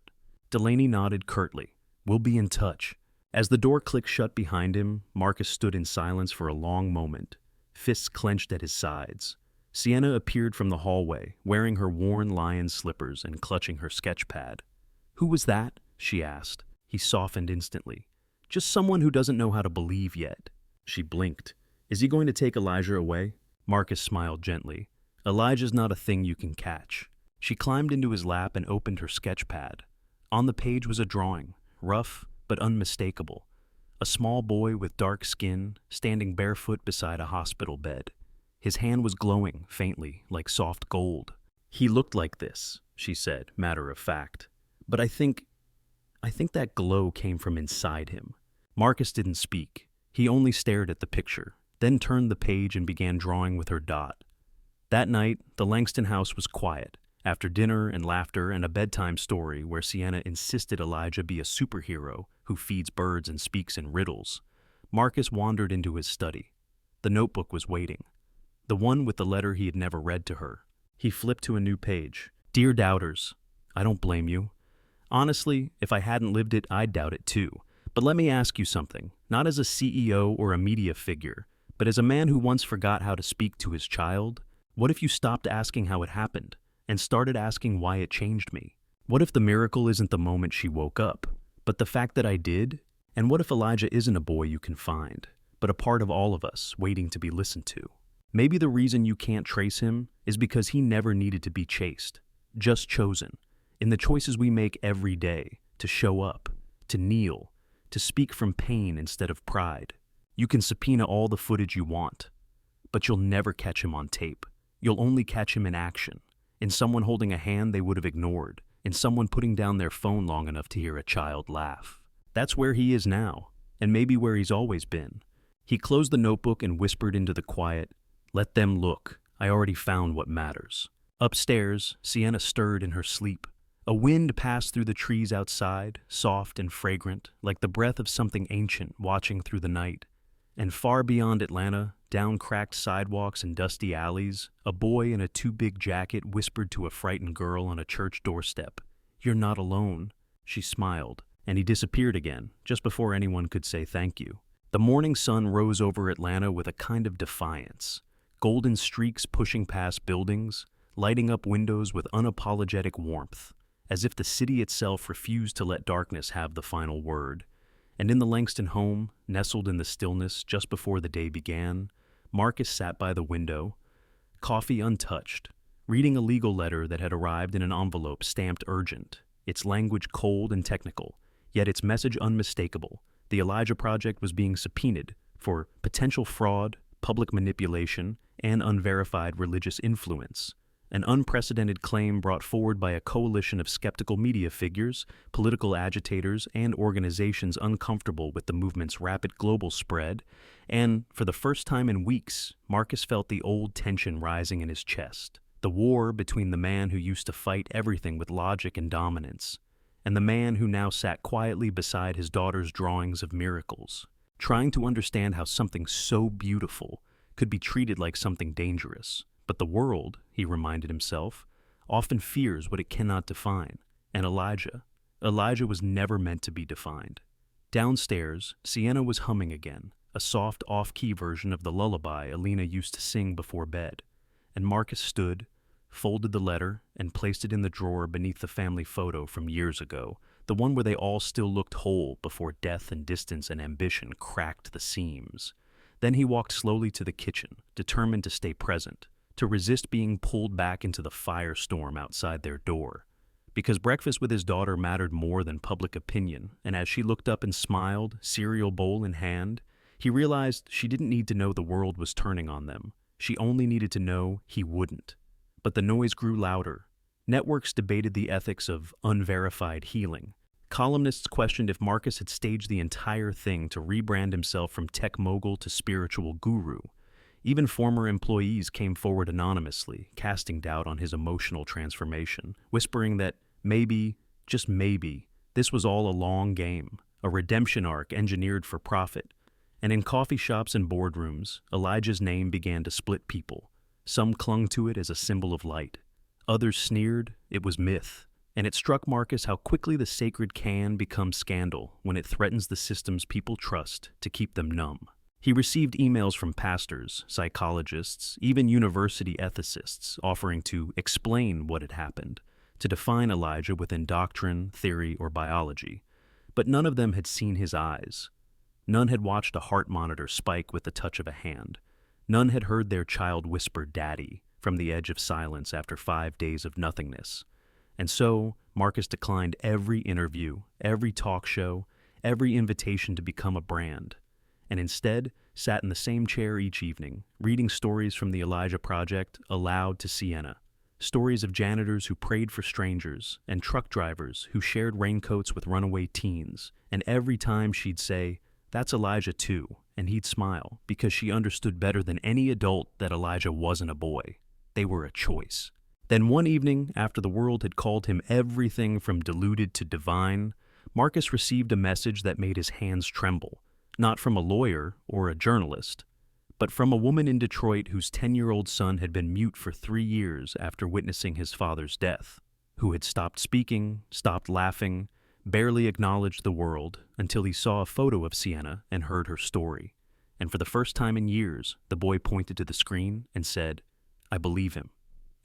Delaney nodded curtly. We'll be in touch. As the door clicked shut behind him, Marcus stood in silence for a long moment, fists clenched at his sides. Sienna appeared from the hallway, wearing her worn lion slippers and clutching her sketch pad. Who was that? She asked. He softened instantly. Just someone who doesn't know how to believe yet. She blinked. Is he going to take Elijah away? Marcus smiled gently. Elijah's not a thing you can catch. She climbed into his lap and opened her sketch pad. On the page was a drawing, rough but unmistakable. A small boy with dark skin standing barefoot beside a hospital bed. His hand was glowing faintly, like soft gold. He looked like this, she said, matter of fact. But I think that glow came from inside him. Marcus didn't speak. He only stared at the picture, then turned the page and began drawing with her dot. That night, the Langston house was quiet, after dinner and laughter and a bedtime story where Sienna insisted Elijah be a superhero who feeds birds and speaks in riddles. Marcus wandered into his study. The notebook was waiting. The one with the letter he had never read to her. He flipped to a new page. Dear Doubters, I don't blame you. Honestly, if I hadn't lived it, I'd doubt it too. But let me ask you something, not as a CEO or a media figure, but as a man who once forgot how to speak to his child. What if you stopped asking how it happened and started asking why it changed me? What if the miracle isn't the moment she woke up, but the fact that I did? And what if Elijah isn't a boy you can find, but a part of all of us waiting to be listened to? Maybe the reason you can't trace him is because he never needed to be chased, just chosen. In the choices we make every day, to show up, to kneel, to speak from pain instead of pride. You can subpoena all the footage you want, but you'll never catch him on tape. You'll only catch him in action, in someone holding a hand they would have ignored, in someone putting down their phone long enough to hear a child laugh. That's where he is now, and maybe where he's always been. He closed the notebook and whispered into the quiet, Let them look. I already found what matters. Upstairs, Sienna stirred in her sleep. A wind passed through the trees outside, soft and fragrant, like the breath of something ancient watching through the night. And far beyond Atlanta, down cracked sidewalks and dusty alleys, a boy in a too-big jacket whispered to a frightened girl on a church doorstep, You're not alone. She smiled, and he disappeared again, just before anyone could say thank you. The morning sun rose over Atlanta with a kind of defiance, golden streaks pushing past buildings, lighting up windows with unapologetic warmth, as if the city itself refused to let darkness have the final word. And in the Langston home, nestled in the stillness just before the day began, Marcus sat by the window, coffee untouched, reading a legal letter that had arrived in an envelope stamped urgent, its language cold and technical, yet its message unmistakable. The Elijah Project was being subpoenaed for potential fraud, public manipulation, and unverified religious influence. An unprecedented claim brought forward by a coalition of skeptical media figures, political agitators, and organizations uncomfortable with the movement's rapid global spread, and, for the first time in weeks, Marcus felt the old tension rising in his chest. The war between the man who used to fight everything with logic and dominance, and the man who now sat quietly beside his daughter's drawings of miracles, trying to understand how something so beautiful could be treated like something dangerous. But the world, he reminded himself, often fears what it cannot define. And Elijah was never meant to be defined. Downstairs, Sienna was humming again, a soft off-key version of the lullaby Alina used to sing before bed. And Marcus stood, folded the letter, and placed it in the drawer beneath the family photo from years ago, the one where they all still looked whole before death and distance and ambition cracked the seams. Then he walked slowly to the kitchen, determined to stay present, to resist being pulled back into the firestorm outside their door. Because breakfast with his daughter mattered more than public opinion, and as she looked up and smiled, cereal bowl in hand, He realized she didn't need to know the world was turning on them. She only needed to know he wouldn't. But the noise grew louder. Networks debated the ethics of unverified healing. Columnists questioned if Marcus had staged the entire thing to rebrand himself from tech mogul to spiritual guru. Even former employees came forward anonymously, casting doubt on his emotional transformation, whispering that maybe, just maybe, this was all a long game, a redemption arc engineered for profit. And in coffee shops and boardrooms, Elijah's name began to split people. Some clung to it as a symbol of light. Others sneered it was myth. And it struck Marcus how quickly the sacred can become scandal when it threatens the systems people trust to keep them numb. He received emails from pastors, psychologists, even university ethicists offering to explain what had happened, to define Elijah within doctrine, theory, or biology. But none of them had seen his eyes. None had watched a heart monitor spike with the touch of a hand. None had heard their child whisper "Daddy" from the edge of silence after 5 days of nothingness. And so, Marcus declined every interview, every talk show, every invitation to become a brand, and instead sat in the same chair each evening, reading stories from the Elijah Project aloud to Sienna. Stories of janitors who prayed for strangers, and truck drivers who shared raincoats with runaway teens, and every time she'd say, "That's Elijah too," and he'd smile, because she understood better than any adult that Elijah wasn't a boy. They were a choice. Then one evening, after the world had called him everything from deluded to divine, Marcus received a message that made his hands tremble, not from a lawyer or a journalist, but from a woman in Detroit whose 10-year-old son had been mute for 3 years after witnessing his father's death, who had stopped speaking, stopped laughing, barely acknowledged the world until he saw a photo of Sienna and heard her story. And for the first time in years, the boy pointed to the screen and said, "I believe him."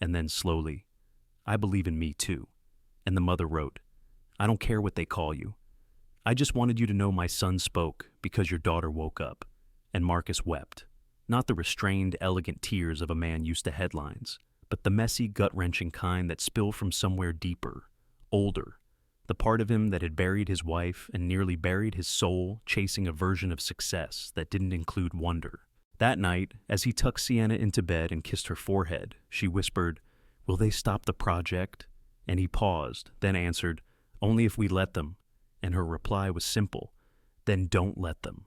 And then slowly, "I believe in me too." And the mother wrote, "I don't care what they call you. I just wanted you to know my son spoke because your daughter woke up." And Marcus wept. Not the restrained, elegant tears of a man used to headlines, but the messy, gut-wrenching kind that spill from somewhere deeper, older, the part of him that had buried his wife and nearly buried his soul chasing a version of success that didn't include wonder. That night, as he tucked Sienna into bed and kissed her forehead, she whispered, "Will they stop the project?" And he paused, then answered, "Only if we let them." And her reply was simple, "Then don't let them."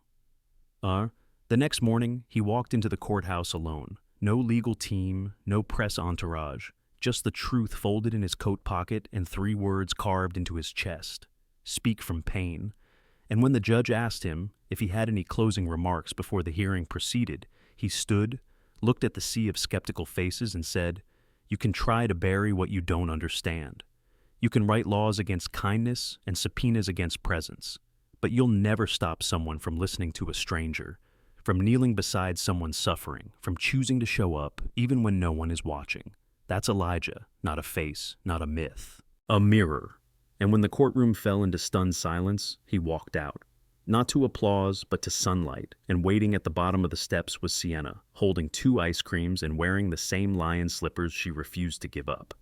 The next morning, he walked into the courthouse alone. No legal team, no press entourage, just the truth folded in his coat pocket and 3 words carved into his chest: "Speak from pain." And when the judge asked him if he had any closing remarks before the hearing proceeded, he stood, looked at the sea of skeptical faces and said, "You can try to bury what you don't understand. You can write laws against kindness and subpoenas against presence, but you'll never stop someone from listening to a stranger, from kneeling beside someone suffering, from choosing to show up even when no one is watching." That's Elijah, not a face, not a myth. A mirror. And when the courtroom fell into stunned silence, he walked out. Not to applause, but to sunlight, and waiting at the bottom of the steps was Sienna, holding 2 ice creams and wearing the same lion slippers she refused to give up.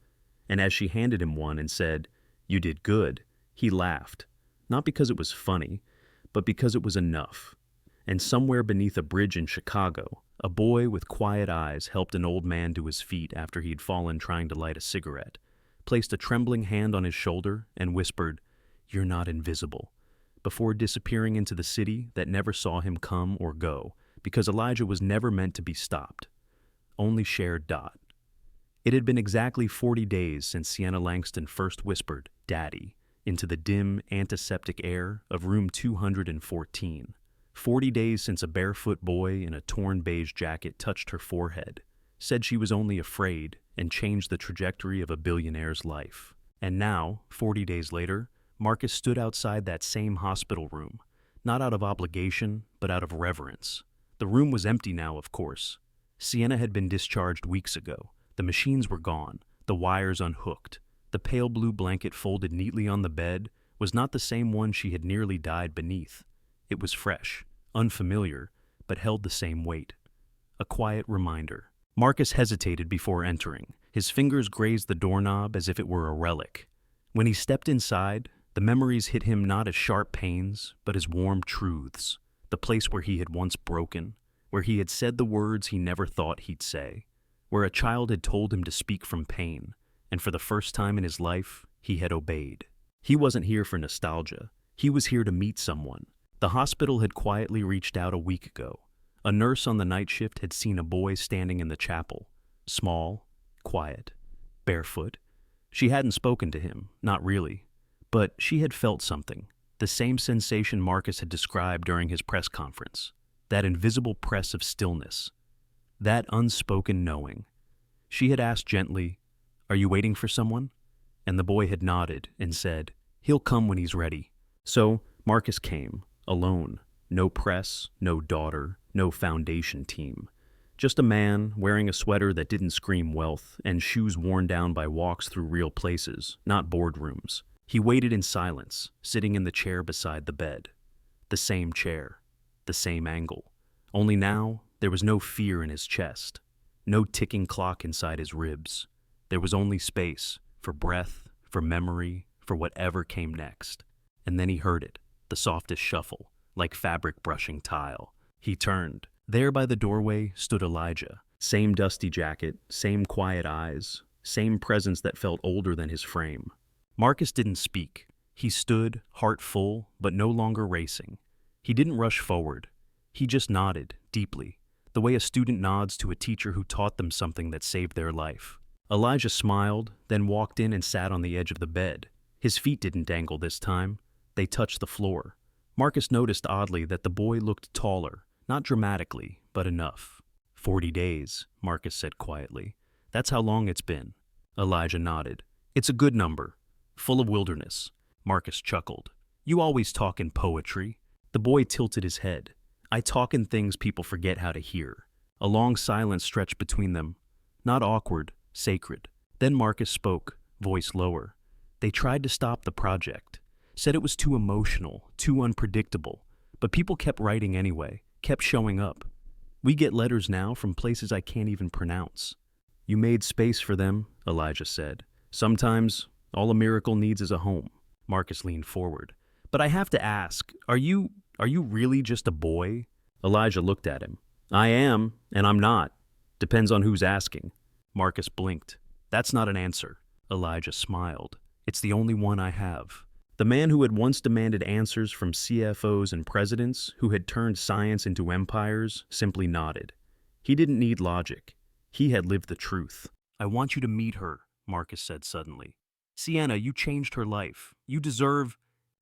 And as she handed him one and said, "You did good," he laughed, not because it was funny, but because it was enough. And somewhere beneath a bridge in Chicago, a boy with quiet eyes helped an old man to his feet after he'd fallen trying to light a cigarette, placed a trembling hand on his shoulder, and whispered, "You're not invisible," before disappearing into the city that never saw him come or go, because Elijah was never meant to be stopped. Only shared dot. It had been exactly 40 days since Sienna Langston first whispered, "Daddy," into the dim, antiseptic air of room 214. 40 days since a barefoot boy in a torn beige jacket touched her forehead, said she was only afraid, and changed the trajectory of a billionaire's life. And now, 40 days later, Marcus stood outside that same hospital room, not out of obligation, but out of reverence. The room was empty now, of course. Sienna had been discharged weeks ago. The machines were gone, the wires unhooked. The pale blue blanket folded neatly on the bed was not the same one she had nearly died beneath. It was fresh, unfamiliar, but held the same weight. A quiet reminder. Marcus hesitated before entering. His fingers grazed the doorknob as if it were a relic. When he stepped inside, the memories hit him not as sharp pains, but as warm truths. the place where he had once broken, where he had said the words he never thought he'd say, where a child had told him to speak from pain, and for the first time in his life, he had obeyed. He wasn't here for nostalgia. He was here to meet someone. The hospital had quietly reached out a week ago. A nurse on the night shift had seen a boy standing in the chapel, small, quiet, barefoot. She hadn't spoken to him, not really, but she had felt something, the same sensation Marcus had described during his press conference, that invisible press of stillness, that unspoken knowing. She had asked gently, "Are you waiting for someone?" And the boy had nodded and said, "He'll come when he's ready." So Marcus came, alone, no press, no daughter, no foundation team. Just a man wearing a sweater that didn't scream wealth and shoes worn down by walks through real places, not boardrooms. He waited in silence, sitting in the chair beside the bed. The same chair, the same angle. Only now, there was no fear in his chest, no ticking clock inside his ribs. There was only space for breath, for memory, for whatever came next. And then he heard it, the softest shuffle, like fabric brushing tile. He turned. There by the doorway stood Elijah. Same dusty jacket, same quiet eyes, same presence that felt older than his frame. Marcus didn't speak. He stood, heart full, but no longer racing. He didn't rush forward. He just nodded, deeply, the way a student nods to a teacher who taught them something that saved their life. Elijah smiled, then walked in and sat on the edge of the bed. His feet didn't dangle this time. They touched the floor. Marcus noticed oddly that the boy looked taller, not dramatically, but enough. 40 days, Marcus said quietly. That's how long it's been. Elijah nodded. It's a good number. Full of wilderness. Marcus chuckled. You always talk in poetry. The boy tilted his head. I talk in things people forget how to hear. A long silence stretched between them. Not awkward, sacred. Then Marcus spoke, voice lower. They tried to stop the project. Said it was too emotional, too unpredictable. But people kept writing anyway. Kept showing up. We get letters now from places I can't even pronounce. You made space for them, Elijah said. Sometimes, all a miracle needs is a home. Marcus leaned forward. But I have to ask, are you really just a boy? Elijah looked at him. I am, and I'm not. Depends on who's asking. Marcus blinked. That's not an answer. Elijah smiled. It's the only one I have. The man who had once demanded answers from CFOs and presidents, who had turned science into empires, simply nodded. He didn't need logic. He had lived the truth. I want you to meet her, Marcus said suddenly. Sienna, you changed her life. You deserve...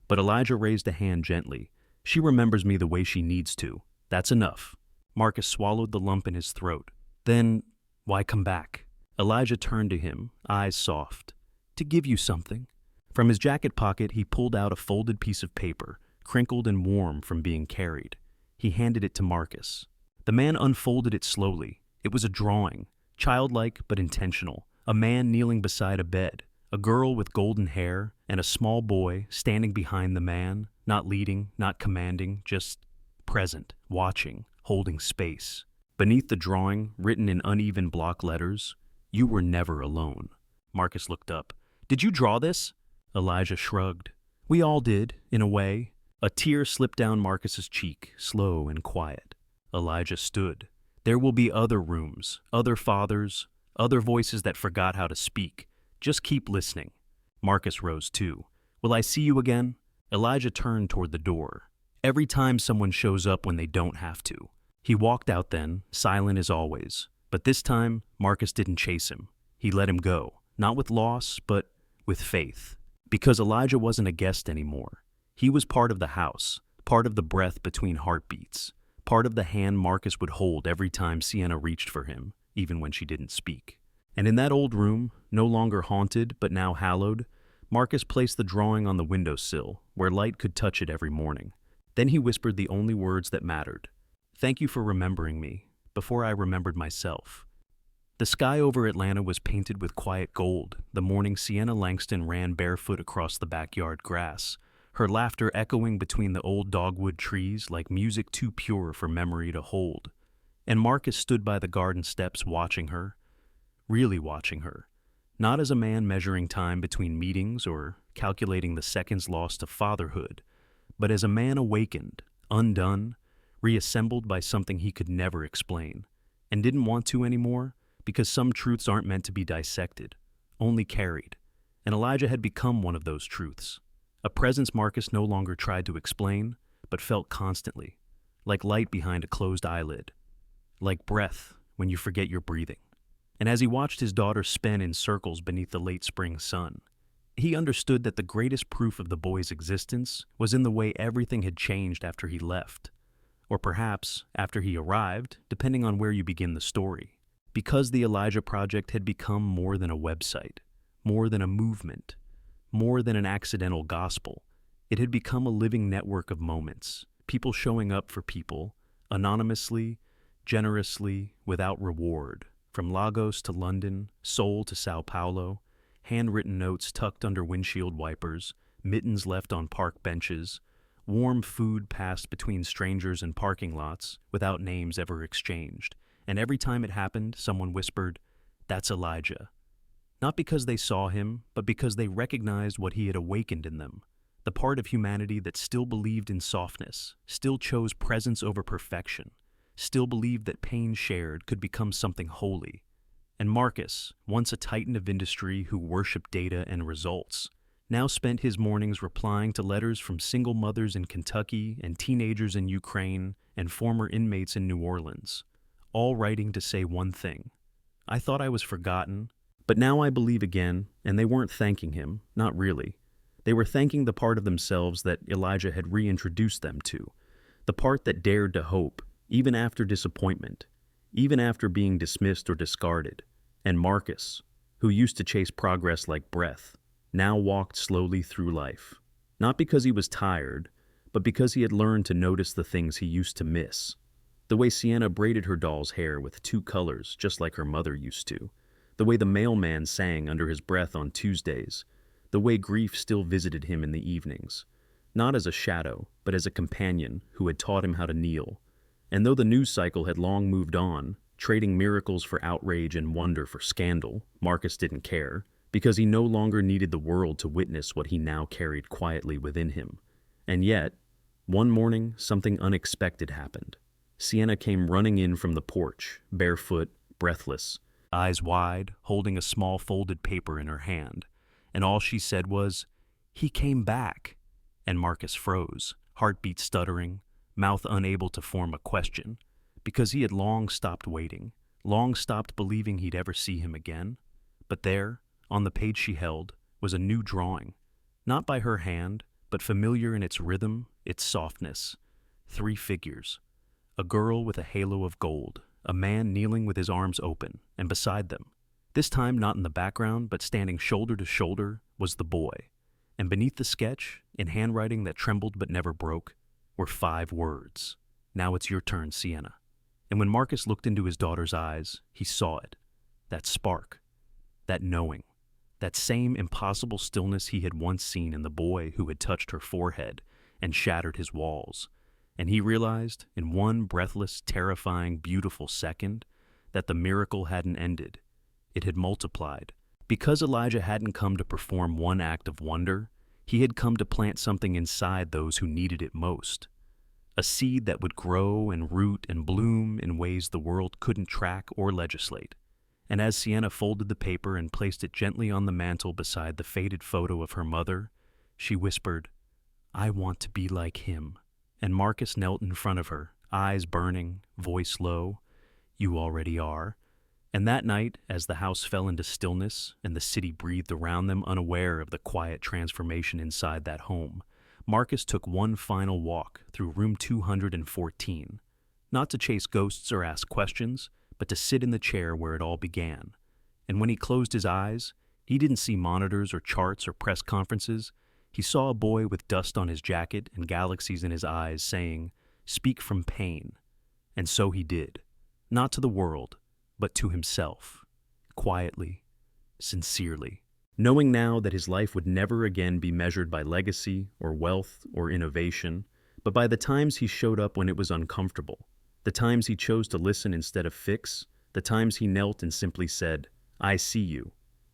But Elijah raised a hand gently. She remembers me the way she needs to. That's enough. Marcus swallowed the lump in his throat. Then, why come back? Elijah turned to him, eyes soft. To give you something. From his jacket pocket, he pulled out a folded piece of paper, crinkled and warm from being carried. He handed it to Marcus. The man unfolded it slowly. It was a drawing, childlike but intentional. A man kneeling beside a bed, a girl with golden hair, and a small boy standing behind the man, not leading, not commanding, just present, watching, holding space. Beneath the drawing, written in uneven block letters, "You were never alone." Marcus looked up. Did you draw this? Elijah shrugged. We all did, in a way. A tear slipped down Marcus's cheek, slow and quiet. Elijah stood. There will be other rooms, other fathers, other voices that forgot how to speak. Just keep listening. Marcus rose too. Will I see you again? Elijah turned toward the door. Every time someone shows up when they don't have to. He walked out then, silent as always. But this time, Marcus didn't chase him. He let him go, not with loss, but with faith. Because Elijah wasn't a guest anymore. He was part of the house, part of the breath between heartbeats, part of the hand Marcus would hold every time Sienna reached for him, even when she didn't speak. And in that old room, no longer haunted but now hallowed, Marcus placed the drawing on the windowsill, where light could touch it every morning. Then he whispered the only words that mattered. Thank you for remembering me, before I remembered myself. The sky over Atlanta was painted with quiet gold the morning Sienna Langston ran barefoot across the backyard grass, her laughter echoing between the old dogwood trees like music too pure for memory to hold. And Marcus stood by the garden steps watching her, really watching her, not as a man measuring time between meetings or calculating the seconds lost to fatherhood, but as a man awakened, undone, reassembled by something he could never explain, and didn't want to anymore because some truths aren't meant to be dissected, only carried. And Elijah had become one of those truths. A presence Marcus no longer tried to explain, but felt constantly, like light behind a closed eyelid, like breath when you forget you're breathing. And as he watched his daughter spin in circles beneath the late spring sun, he understood that the greatest proof of the boy's existence was in the way everything had changed after he left, or perhaps after he arrived, depending on where you begin the story. Because the Elijah Project had become more than a website, more than a movement, more than an accidental gospel. It had become a living network of moments, people showing up for people, anonymously, generously, without reward, from Lagos to London, Seoul to Sao Paulo, handwritten notes tucked under windshield wipers, mittens left on park benches, warm food passed between strangers in parking lots without names ever exchanged. And every time it happened, someone whispered, "That's Elijah." Not because they saw him, but because they recognized what he had awakened in them, the part of humanity that still believed in softness, still chose presence over perfection, still believed that pain shared could become something holy. And Marcus, once a titan of industry who worshipped data and results, now spent his mornings replying to letters from single mothers in Kentucky and teenagers in Ukraine and former inmates in New Orleans, all writing to say one thing: "I thought I was forgotten, but now I believe again." And they weren't thanking him, not really. They were thanking the part of themselves that Elijah had reintroduced them to, the part that dared to hope, even after disappointment, even after being dismissed or discarded. And Marcus, who used to chase progress like breath, now walked slowly through life, not because he was tired, but because he had learned to notice the things he used to miss. The way Sienna braided her doll's hair with 2 colors, just like her mother used to. The way the mailman sang under his breath on Tuesdays. The way grief still visited him in the evenings. Not as a shadow, but as a companion who had taught him how to kneel. And though the news cycle had long moved on, trading miracles for outrage and wonder for scandal, Marcus didn't care, because he no longer needed the world to witness what he now carried quietly within him. And yet, one morning, something unexpected happened. Sienna came running in from the porch, barefoot, breathless, eyes wide, holding a small folded paper in her hand. And all she said was, "He came back." And Marcus froze, heartbeat stuttering, mouth unable to form a question, because he had long stopped waiting, long stopped believing he'd ever see him again. But there, on the page she held, was a new drawing, not by her hand, but familiar in its rhythm, its softness. 3 figures. A girl with a halo of gold, a man kneeling with his arms open, and beside them, this time not in the background, but standing shoulder to shoulder, was the boy. And beneath the sketch, in handwriting that trembled but never broke, were 5 words. "Now it's your turn, Sienna." And when Marcus looked into his daughter's eyes, he saw it. That spark. That knowing. That same impossible stillness he had once seen in the boy who had touched her forehead and shattered his walls. And he realized, in one breathless, terrifying, beautiful second, that the miracle hadn't ended. It had multiplied. Because Elijah hadn't come to perform one act of wonder, he had come to plant something inside those who needed it most. A seed that would grow and root and bloom in ways the world couldn't track or legislate. And as Sienna folded the paper and placed it gently on the mantel beside the faded photo of her mother, she whispered, "I want to be like him." And Marcus knelt in front of her, eyes burning, voice low, "You already are." And that night, as the house fell into stillness and the city breathed around them unaware of the quiet transformation inside that home, Marcus took one final walk through room 214, not to chase ghosts or ask questions, but to sit in the chair where it all began. And when he closed his eyes, he didn't see monitors or charts or press conferences. He saw a boy with dust on his jacket and galaxies in his eyes saying, "Speak from pain." And so he did, not to the world, but to himself, quietly, sincerely, knowing now that his life would never again be measured by legacy or wealth or innovation, but by the times he showed up when it was uncomfortable, the times he chose to listen instead of fix, the times he knelt and simply said, "I see you."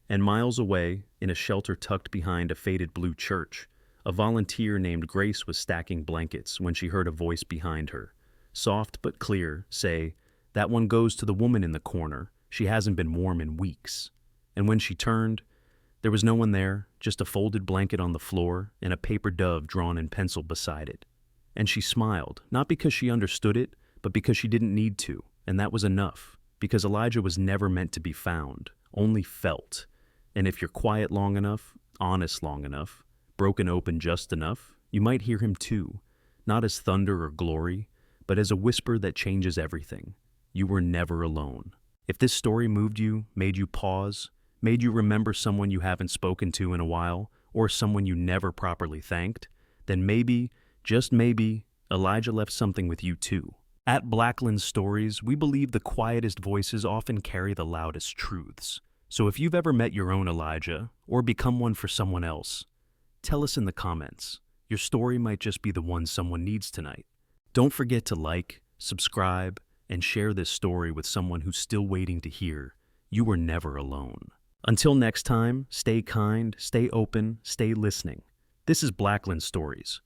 And miles away, in a shelter tucked behind a faded blue church, a volunteer named Grace was stacking blankets when she heard a voice behind her, soft but clear, say, "That one goes to the woman in the corner. She hasn't been warm in weeks." And when she turned, there was no one there, just a folded blanket on the floor and a paper dove drawn in pencil beside it. And she smiled, not because she understood it, but because she didn't need to, and that was enough, because Elijah was never meant to be found, only felt. And if you're quiet long enough, honest long enough, broken open just enough, you might hear him too, not as thunder or glory, but as a whisper that changes everything. You were never alone. If this story moved you, made you pause, made you remember someone you haven't spoken to in a while, or someone you never properly thanked, then maybe, just maybe, Elijah left something with you too. At BlackLens Stories, we believe the quietest voices often carry the loudest truths. So if you've ever met your own Elijah, or become one for someone else, tell us in the comments. Your story might just be the one someone needs tonight. Don't forget to like, subscribe, and share this story with someone who's still waiting to hear you were never alone. Until next time, stay kind, stay open, stay listening. This is BlackLens Stories,